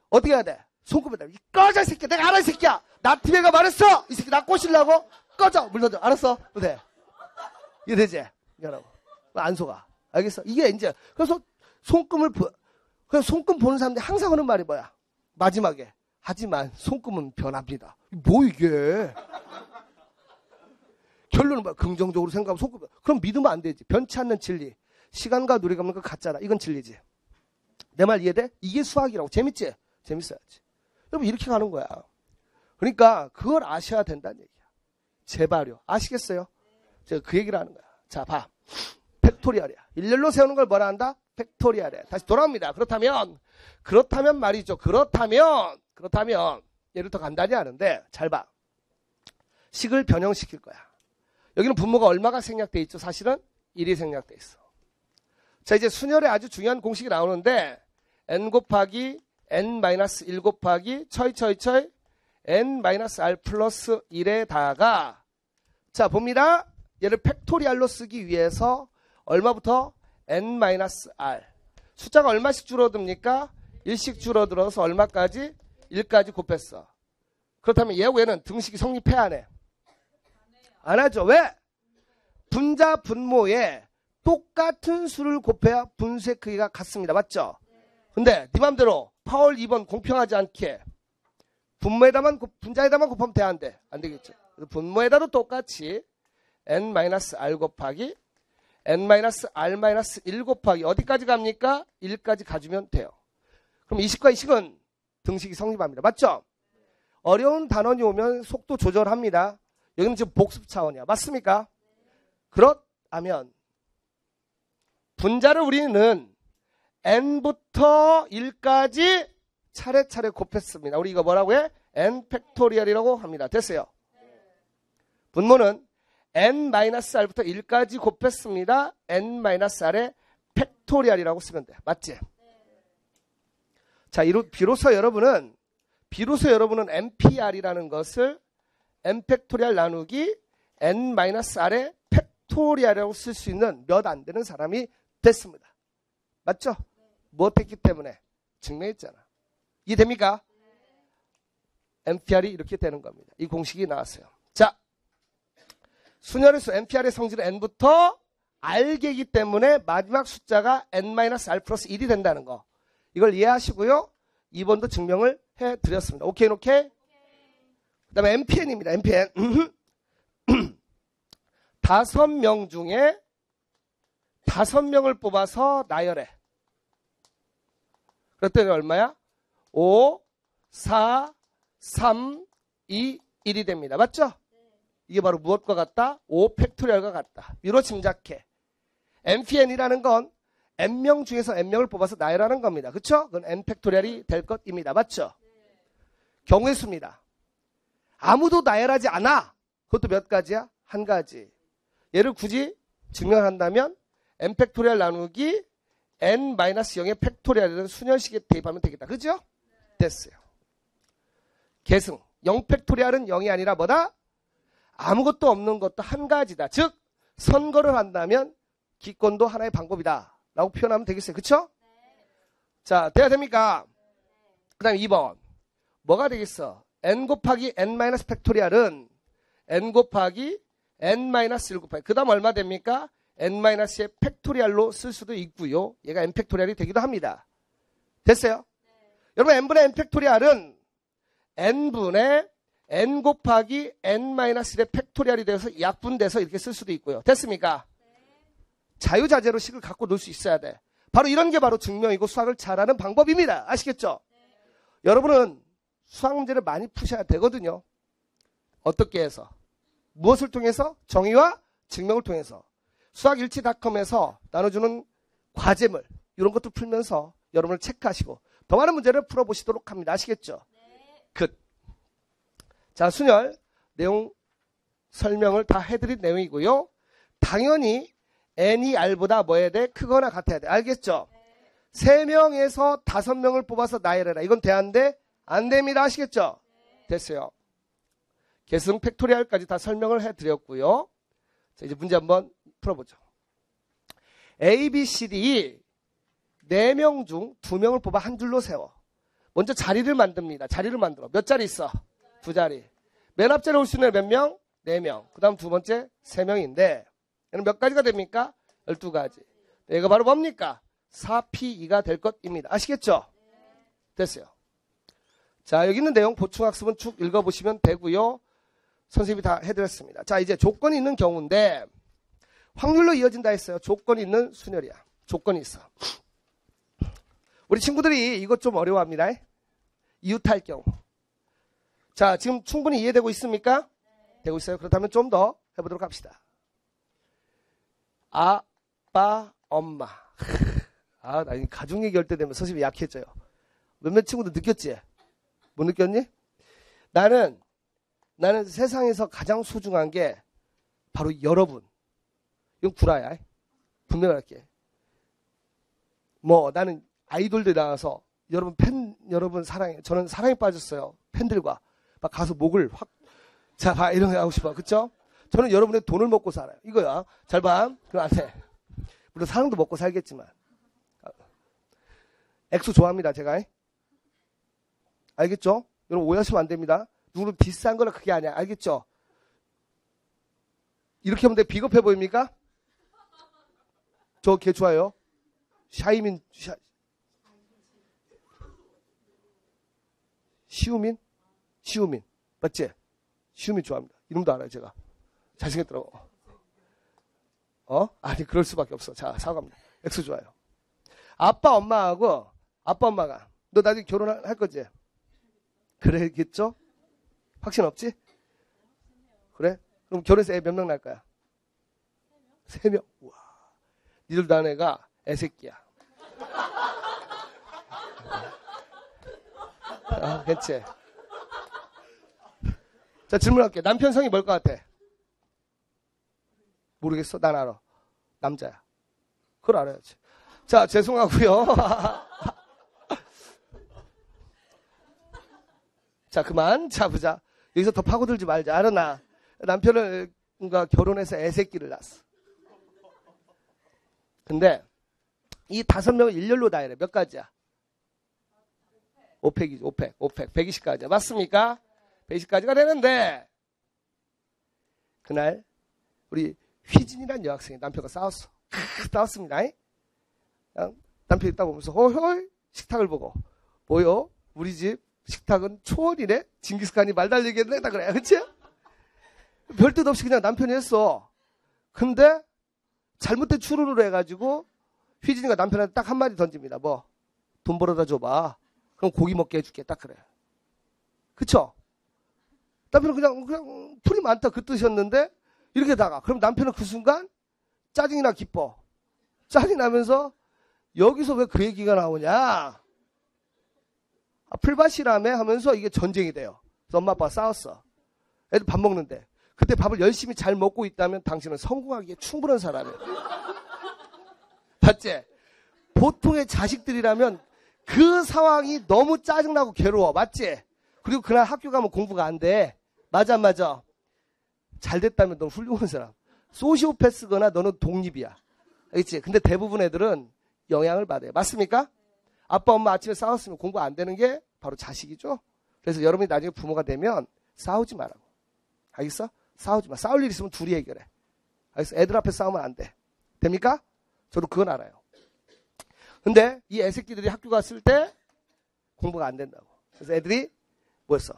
어떻게 해야 돼? 손금을 대. 꺼져 이 새끼야. 내가 알아 이 새끼야. 나 TV가 말했어. 이 새끼 나 꼬시려고. 꺼져. 물 던져. 알았어? 돼. 이게 되지? 미안하고. 안 속아. 알겠어? 이게 이제 그래서 그래서 손금 보는 사람들이 항상 하는 말이 뭐야? 마지막에. 하지만 손금은 변합니다. 뭐 이게? 결론은 뭐야? 긍정적으로 생각하면 손금. 그럼 믿으면 안 되지. 변치 않는 진리. 시간과 누리감은 그 같잖아. 이건 진리지. 내 말 이해돼? 이게 수학이라고. 재밌지? 재밌어야지. 여러분 이렇게 가는 거야. 그러니까 그걸 아셔야 된다는 얘기야. 제발요. 아시겠어요? 제가 그 얘기를 하는 거야. 자, 봐. 팩토리얼이야. 일렬로 세우는 걸 뭐라 한다? 팩토리얼이야. 다시 돌아옵니다. 그렇다면 말이죠. 그렇다면 얘를 더 간단히 하는데 잘 봐. 식을 변형시킬 거야. 여기는 분모가 얼마가 생략돼 있죠? 사실은 1이 생략돼 있어. 자, 이제 순열에 아주 중요한 공식이 나오는데 n 곱하기 n-1 곱하기 철 n-r 플러스 1에다가 자 봅니다. 얘를 팩토리얼로 쓰기 위해서 얼마부터? n-r 숫자가 얼마씩 줄어듭니까? 1씩 줄어들어서 얼마까지? 1까지 곱했어. 그렇다면 얘하고 얘는 등식이 성립해 안 해? 안 하죠. 왜? 분자 분모에 똑같은 수를 곱해야 분수의 크기가 같습니다. 맞죠? 근데 네 맘대로 파월 2번 공평하지 않게 분자에다만 곱하면 돼? 안 돼? 안 되겠죠. 분모에다도 똑같이 n-r 곱하기 n-r-1 곱하기 어디까지 갑니까? 1까지 가주면 돼요. 그럼 20과 20은 등식이 성립합니다. 맞죠? 어려운 단원이 오면 속도 조절합니다. 여기는 지금 복습 차원이야. 맞습니까? 그렇다면 분자를 우리는 n부터 1까지 차례차례 곱했습니다. 우리 이거 뭐라고 해? n 팩토리얼이라고 합니다. 됐어요. 분모는 n-r부터 1까지 곱했습니다. n-r의 팩토리얼이라고 쓰면 돼. 맞지? 자, 비로소 여러분은 npr이라는 것을 n 팩토리얼 나누기 n-r의 팩토리얼이라고 쓸 수 있는 몇 안 되는 사람이 됐습니다. 맞죠? 무엇했기 때문에? 증명했잖아. 이해됩니까? npr이 이렇게 되는 겁니다. 이 공식이 나왔어요. 자, 순열의 수 npr의 성질은 n부터 r개이기 때문에 마지막 숫자가 n-r 플러스 1이 된다는 거. 이걸 이해하시고요. 2번도 증명을 해드렸습니다. 오케이, 오케이? 그 다음에 npn입니다. npn. 5명 중에 5명을 뽑아서 나열해. 그랬더니 얼마야? 5, 4, 3, 2, 1이 됩니다. 맞죠? 이게 바로 무엇과 같다? 5 팩토리얼과 같다. 위로 짐작해. npn이라는 건 n명 중에서 n명을 뽑아서 나열하는 겁니다. 그렇죠? 그건 n 팩토리얼이 될 것입니다. 맞죠? 경우의 수입니다. 아무도 나열하지 않아. 그것도 몇 가지야? 한 가지. 얘를 굳이 증명한다면 n 팩토리얼 나누기 n-0의 팩토리얼이라는 순열식에 대입하면 되겠다. 그죠? 됐어요. 계승. 0 팩토리얼은 0이 아니라 뭐다? 아무것도 없는 것도 한 가지다. 즉 선거를 한다면 기권도 하나의 방법이다 라고 표현하면 되겠어요. 그쵸? 자, 돼야 됩니까? 그 다음에 2번 뭐가 되겠어? n 곱하기 n- 팩토리얼은 n 곱하기 n-1 곱하기 그 다음 얼마 됩니까? n-의 팩토리얼로 쓸 수도 있고요. 얘가 n 팩토리얼이 되기도 합니다. 됐어요? 여러분 n분의 n 팩토리얼은 n분의 n 곱하기 n-1의 팩토리얼이 되어서 약분돼서 이렇게 쓸 수도 있고요. 됐습니까? 자유자재로 식을 갖고 놀 수 있어야 돼. 바로 이런 게 바로 증명이고 수학을 잘하는 방법입니다. 아시겠죠? 여러분은 수학 문제를 많이 푸셔야 되거든요. 어떻게 해서? 무엇을 통해서? 정의와 증명을 통해서. 수학일치닷컴에서 나눠주는 과제물 이런 것도 풀면서 여러분을 체크하시고 더 많은 문제를 풀어보시도록 합니다. 아시겠죠? 굿. 자, 순열 내용 설명을 다 해드린 내용이고요. 당연히 n이 r보다 뭐 해야 돼? 크거나 같아야 돼. 알겠죠? 3명에서 5명을 뽑아서 나열해라. 이건 돼 안 돼? 안 됩니다. 아시겠죠? 됐어요. 계승 팩토리얼까지 다 설명을 해드렸고요. 자, 이제 문제 한번 풀어보죠. A, B, C, D 4명 중 2명을 뽑아 한 줄로 세워. 먼저 자리를 만듭니다. 자리를 만들어. 몇 자리 있어? 2자리. 맨 앞자리에 올 수 있는 몇 명? 4명. 그 다음 두 번째 3명인데 얘는 몇 가지가 됩니까? 12가지. 얘가 바로 뭡니까? 4P2가 될 것입니다. 아시겠죠? 됐어요. 자, 여기 있는 내용 보충학습은 쭉 읽어보시면 되고요. 선생님이 다 해드렸습니다. 자, 이제 조건이 있는 경우인데 확률로 이어진다 했어요. 조건이 있는 순열이야. 조건이 있어. 우리 친구들이 이것 좀 어려워합니다. 이웃할 경우. 자, 지금 충분히 이해되고 있습니까? 되고 있어요. 그렇다면 좀 더 해보도록 합시다. 아빠, 엄마. 아, 나 가족 얘기할 때 되면 선생님이 약해져요. 몇몇 친구들 느꼈지? 못 느꼈니? 나는 세상에서 가장 소중한 게 바로 여러분. 이건 구라야. 분명할게. 뭐 나는 아이돌들 나와서 여러분 사랑해. 저는 사랑에 빠졌어요. 팬들과 막 가서 목을 확 자, 이런 거 하고 싶어. 그쵸? 저는 여러분의 돈을 먹고 살아요. 이거야. 잘 봐. 그럼 안 돼. 물론 사랑도 먹고 살겠지만. 엑소 좋아합니다. 제가. 알겠죠? 여러분 오해하시면 안 됩니다. 누구는 비싼 거나 그게 아니야. 알겠죠? 이렇게 하면 비겁해 보입니까? 저 걔 좋아요. 시우민? 맞지? 시우민 좋아합니다. 이름도 알아요, 제가. 잘생겼더라고. 아니, 그럴 수밖에 없어. 자, 사과합니다. 엑소 좋아요. 아빠, 엄마가, 너 나중에 결혼할 거지? 그래겠죠? 확신 없지? 그래? 그럼 결혼해서 애 몇 명 날 거야? 3명? 우와. 니들도 안 애가 애새끼야. 그치. 자, 질문할게. 남편 성이 뭘 것 같아? 모르겠어? 난 알아. 남자야. 그걸 알아야지. 자, 죄송하고요. 자, 그만. 자, 보자. 여기서 더 파고들지 말자. 알았나? 남편과 결혼해서 애새끼를 낳았어. 근데 이 5명을 일렬로 나열해. 몇 가지야? 5팩이지. 5팩. 120가지야. 맞습니까? 120가지가 되는데 그날 우리 휘진이란 여학생이 남편과 싸웠어. 싸웠습니다. 남편이 딱 보면서 헐 식탁을 보고 뭐요? 우리 집 식탁은 초원이네? 징기스칸이 말 달리게 했다 그래. 그치? 별 뜻 없이 그냥 남편이 했어. 근데 잘못된 추론으로 해가지고 휘진이가 남편한테 딱 한마디 던집니다. 뭐? 돈 벌어다 줘봐. 그럼 고기 먹게 해줄게. 딱 그래. 그쵸? 남편은 그냥 풀이 많다 그 뜻이었는데 이렇게 다가. 그럼 남편은 그 순간 짜증이나 기뻐. 짜증이 나면서 여기서 왜 그 얘기가 나오냐? 풀밭이라며 하면서 이게 전쟁이 돼요. 그래서 엄마 아빠가 싸웠어. 애들 밥 먹는데 그때 밥을 열심히 잘 먹고 있다면 당신은 성공하기에 충분한 사람이에요. 맞지? 보통의 자식들이라면 그 상황이 너무 짜증나고 괴로워. 맞지? 그리고 그날 학교 가면 공부가 안 돼. 맞아 안 맞아? 잘 됐다면 넌 훌륭한 사람. 소시오패스거나 너는 독립이야. 알겠지? 근데 대부분 애들은 영향을 받아요. 맞습니까? 아빠 엄마 아침에 싸웠으면 공부 안 되는 게 바로 자식이죠. 그래서 여러분이 나중에 부모가 되면 싸우지 말라고. 알겠어? 싸우지 마. 싸울 일 있으면 둘이 해결해. 알겠어? 애들 앞에 싸우면 안 돼. 됩니까? 저도 그건 알아요. 근데 이 애새끼들이 학교 갔을 때 공부가 안 된다고. 그래서 애들이 뭐였어?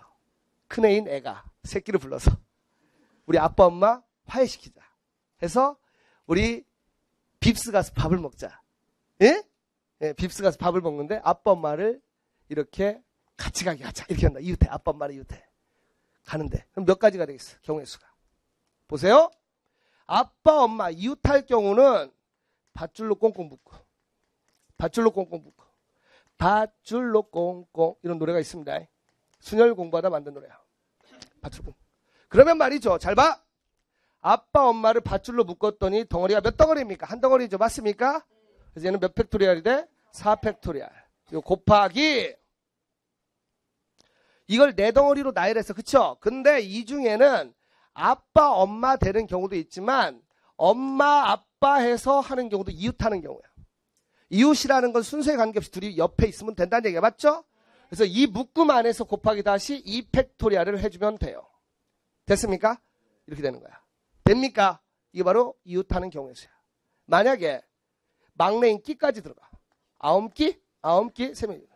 큰애인 애가 새끼를 불러서 우리 아빠 엄마 화해시키자 해서 우리 빕스 가서 밥을 먹자. 예? 예, 빕스 가서 밥을 먹는데 아빠 엄마를 이렇게 같이 가게 하자. 이렇게 한다. 이웃해. 아빠 엄마를 이웃해. 가는데 그럼 몇 가지가 되겠어? 경우의 수가. 보세요. 아빠 엄마 이웃할 경우는 밧줄로 꽁꽁 묶고 밧줄로 꽁꽁 묶고 밧줄로 꽁꽁 이런 노래가 있습니다. 순혈 공부하다 만든 노래야. 밧줄로 꽁꽁. 그러면 말이죠. 잘 봐. 아빠 엄마를 밧줄로 묶었더니 덩어리가 몇 덩어리입니까? 한 덩어리죠. 맞습니까? 그래서 얘는 몇 팩토리얼이 돼? 4팩토리얼. 요 곱하기 이걸 4덩어리로 나열했어. 그쵸? 근데 이 중에는 아빠 엄마 되는 경우도 있지만 엄마 아빠 해서 하는 경우도 이웃하는 경우야. 이웃이라는 건 순서에 관계없이 둘이 옆에 있으면 된다는 얘기가 맞죠? 그래서 이 묶음 안에서 곱하기 다시 2팩토리얼을 해주면 돼요. 됐습니까? 이렇게 되는 거야. 됩니까? 이게 바로 이웃하는 경우의 수야. 만약에 막내인 끼까지 들어가. 9끼? 9끼? 3명이.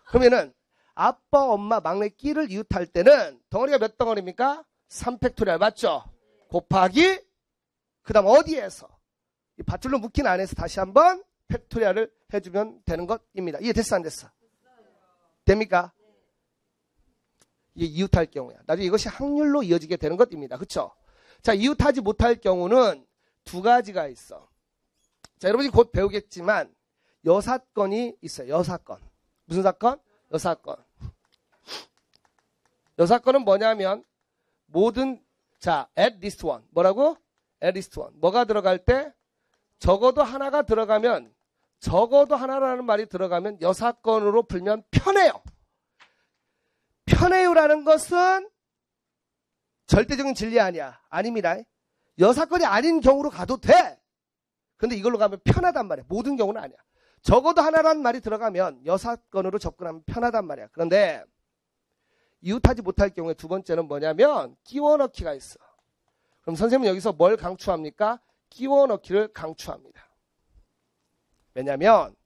그러면은 아빠, 엄마, 막내 끼를 이웃할 때는 덩어리가 몇 덩어리입니까? 3팩토리얼 맞죠? 곱하기 그 다음 어디에서? 이 밧줄로 묶인 안에서 다시 한번 팩토리얼을 해주면 되는 것입니다. 이해됐어 안 됐어? 됩니까? 이게 이웃할 경우야. 나중에 이것이 확률로 이어지게 되는 것입니다. 그렇죠? 자, 이웃하지 못할 경우는 2가지가 있어. 자, 여러분이 곧 배우겠지만 여사건이 있어요. 여사건. 무슨 사건? 여사건. 여사건은 뭐냐면 모든 자, at least one. 뭐라고? at least one. 뭐가 들어갈 때 적어도 하나가 들어가면 적어도 하나라는 말이 들어가면 여사건으로 불면 편해요. 편해요라는 것은 절대적인 진리 아니야. 아닙니다. 여사건이 아닌 경우로 가도 돼. 근데 이걸로 가면 편하단 말이야. 모든 경우는 아니야. 적어도 하나라는 말이 들어가면 여사건으로 접근하면 편하단 말이야. 그런데 이웃하지 못할 경우에 두 번째는 뭐냐면 끼워 넣기가 있어. 그럼 선생님은 여기서 뭘 강추합니까? 끼워 넣기를 강추합니다. 왜냐면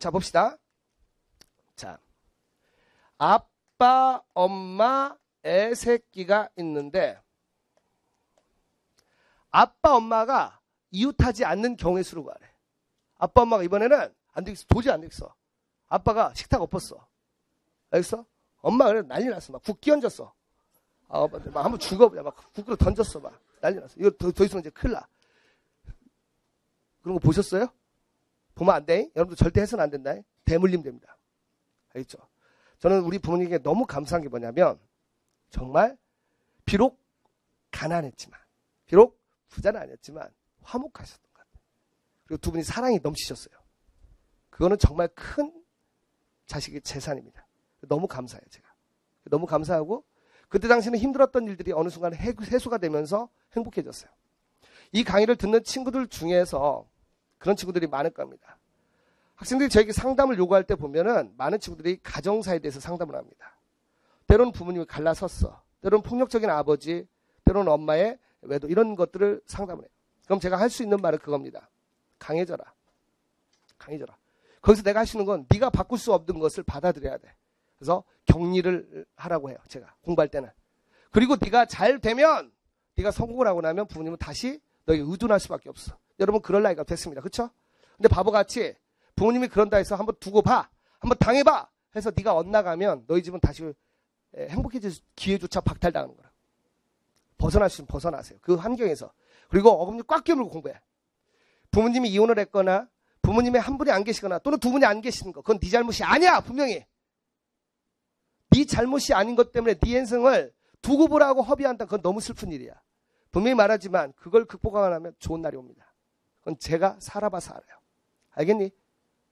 자 봅시다. 자, 아빠, 엄마, 애 새끼가 있는데 아빠, 엄마가 이웃하지 않는 경우의 수를 구하래. 아빠, 엄마가 이번에는 안 되겠어. 도저히 안 되겠어. 아빠가 식탁 엎었어. 알겠어? 엄마가 그래 난리 났어. 막 국 끼얹었어. 막 한번 죽어보자. 막 국으로 던졌어. 막 난리 났어. 이거 더 있으면 이제 큰일 나. 그런 거 보셨어요? 보면 안 돼. 여러분들 절대 해서는 안 된다. 대물림 됩니다. 알겠죠? 저는 우리 부모님에게 너무 감사한 게 뭐냐면 정말 비록 가난했지만 비록 부자는 아니었지만 화목하셨던 것 같아요. 그리고 두 분이 사랑이 넘치셨어요. 그거는 정말 큰 자식의 재산입니다. 너무 감사해요. 제가 너무 감사하고 그때 당시는 힘들었던 일들이 어느 순간 해소가 되면서 행복해졌어요. 이 강의를 듣는 친구들 중에서 그런 친구들이 많을 겁니다. 학생들이 저에게 상담을 요구할 때 보면은 많은 친구들이 가정사에 대해서 상담을 합니다. 때로는 부모님이 갈라섰어. 때로는 폭력적인 아버지, 때로는 엄마의 외도 이런 것들을 상담을 해요. 그럼 제가 할 수 있는 말은 그겁니다. 강해져라. 강해져라. 거기서 내가 할 수 있는 건 네가 바꿀 수 없는 것을 받아들여야 돼. 그래서 격리를 하라고 해요. 제가 공부할 때는. 그리고 네가 잘 되면 네가 성공을 하고 나면 부모님은 다시 너에게 의존할 수밖에 없어. 여러분 그럴 나이가 됐습니다. 그렇죠? 근데 바보같이 부모님이 그런다 해서 한번 두고 봐. 한번 당해봐. 해서 네가 엇나가면 너희 집은 다시 행복해질 기회조차 박탈당하는 거라. 벗어날 수 있으면 벗어나세요. 그 환경에서. 그리고 어금니 꽉 깨물고 공부해. 부모님이 이혼을 했거나 부모님이 한 분이 안 계시거나 또는 두 분이 안 계시는 거 그건 네 잘못이 아니야. 분명히. 네 잘못이 아닌 것 때문에 네 인생을 두고 보라고 허비한다. 그건 너무 슬픈 일이야. 분명히 말하지만 그걸 극복하고 나면 좋은 날이 옵니다. 그건 제가 살아봐서 알아요. 알겠니?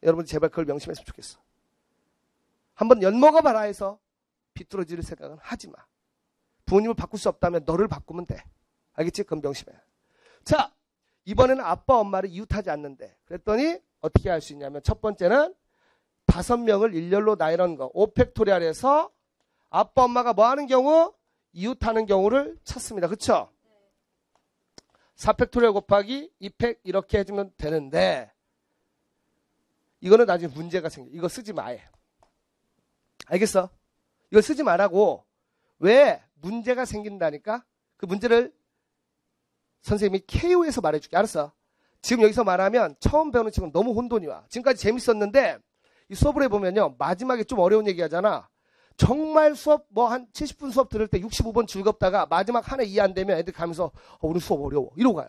여러분 제발 그걸 명심했으면 좋겠어. 한번 엿먹어봐라 해서 비뚤어질 생각은 하지 마. 부모님을 바꿀 수 없다면 너를 바꾸면 돼. 알겠지? 그건 명심해. 자, 이번에는 아빠 엄마를 이웃하지 않는데 그랬더니 어떻게 할 수 있냐면 첫 번째는 5명을 일렬로 나열한 거 5팩토리얼에서 아빠 엄마가 뭐 하는 경우? 이웃하는 경우를 찾습니다. 그렇죠? 4팩토리얼 곱하기 2팩 이렇게 해주면 되는데 이거는 나중에 문제가 생겨. 이거 쓰지 마. 알겠어? 이거 쓰지 말라고. 왜? 문제가 생긴다니까? 그 문제를 선생님이 KO에서 말해줄게. 알았어? 지금 여기서 말하면 처음 배우는 친구는 너무 혼돈이 와. 지금까지 재밌었는데 이 수업을 해보면요. 마지막에 좀 어려운 얘기 하잖아. 정말 수업 뭐 한 70분 수업 들을 때 65번 즐겁다가 마지막 하나 이해 안 되면 애들 가면서 오늘 수업 어려워. 이러고 가요.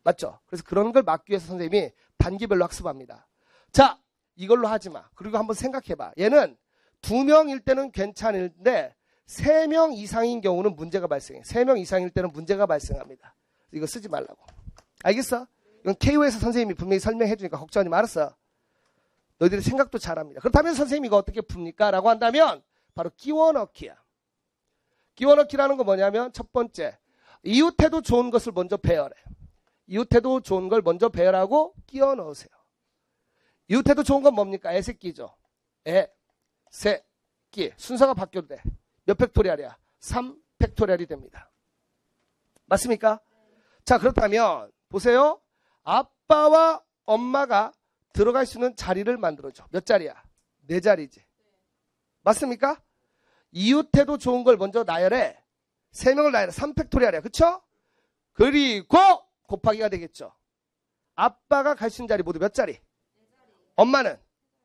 맞죠? 그래서 그런 걸 막기 위해서 선생님이 단계별로 학습합니다. 자, 이걸로 하지 마. 그리고 한번 생각해봐. 얘는 2명일 때는 괜찮은데 3명 이상인 경우는 문제가 발생해. 3명 이상일 때는 문제가 발생합니다. 이거 쓰지 말라고. 알겠어? 이건 KO에서 선생님이 분명히 설명해 주니까 걱정하지 말았어. 너희들이 생각도 잘합니다. 그렇다면 선생님이 이거 어떻게 풉니까? 라고 한다면 바로 끼워넣기야. 끼워넣기라는 건 뭐냐면 첫 번째, 이웃해도 좋은 것을 먼저 배열해. 이웃해도 좋은 걸 먼저 배열하고 끼워 넣으세요. 이웃해도 좋은 건 뭡니까? 애새끼죠. 새끼. 순서가 바뀌어도 돼. 몇 팩토리얼이야? 3팩토리얼이 됩니다. 맞습니까? 자, 그렇다면 보세요. 아빠와 엄마가 들어갈 수 있는 자리를 만들어줘. 몇 자리야? 4자리지. 맞습니까? 이웃해도 좋은 걸 먼저 나열해. 3명을 나열해. 3팩토리얼이야. 그쵸? 그리고 곱하기가 되겠죠. 아빠가 갈 수 있는 자리 모두 몇 자리? 엄마는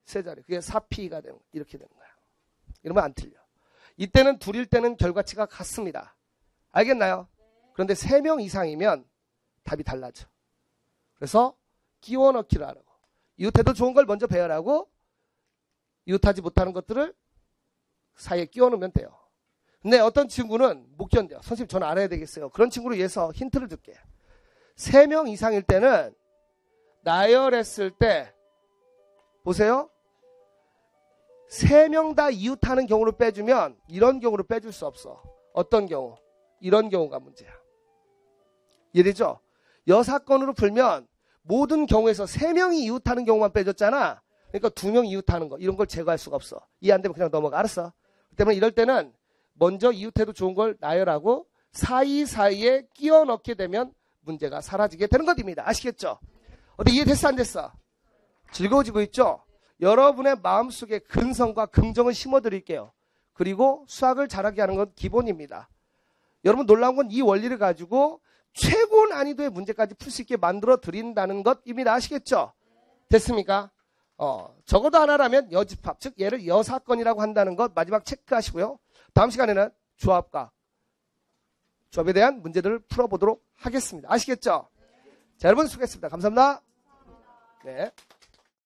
3자리. 그게 4P가 되는 거야. 이렇게 되는 거야. 이러면 안 틀려. 이때는 둘일 때는 결과치가 같습니다. 알겠나요? 그런데 3명 이상이면 답이 달라져. 그래서 끼워 넣기를 하라고. 이웃해도 좋은 걸 먼저 배열하고 이웃하지 못하는 것들을 사이에 끼워 넣으면 돼요. 근데 어떤 친구는 못 견뎌요. 선생님 저는 알아야 되겠어요. 그런 친구를 위해서 힌트를 줄게. 3명 이상일 때는 나열했을 때 보세요. 3명 다 이웃하는 경우를 빼주면 이런 경우를 빼줄 수 없어. 어떤 경우? 이런 경우가 문제야. 이해되죠? 여사건으로 풀면 모든 경우에서 3명이 이웃하는 경우만 빼줬잖아. 그러니까 2명 이웃하는 거 이런 걸 제거할 수가 없어. 이해 안 되면 그냥 넘어가. 알았어? 그 때문에 이럴 때는 먼저 이웃해도 좋은 걸 나열하고 사이사이에 끼워 넣게 되면 문제가 사라지게 되는 것입니다. 아시겠죠? 어디 이해됐어 안 됐어? 즐거워지고 있죠? 여러분의 마음속에 근성과 긍정을 심어드릴게요. 그리고 수학을 잘하게 하는 건 기본입니다. 여러분 놀라운 건 이 원리를 가지고 최고 난이도의 문제까지 풀 수 있게 만들어 드린다는 것입니다. 아시겠죠? 됐습니까? 적어도 하나라면 여집합, 즉 얘를 여사건이라고 한다는 것 마지막 체크하시고요. 다음 시간에는 조합에 대한 문제들을 풀어보도록 하겠습니다. 아시겠죠? 자, 여러분 수고했습니다. 감사합니다. 네.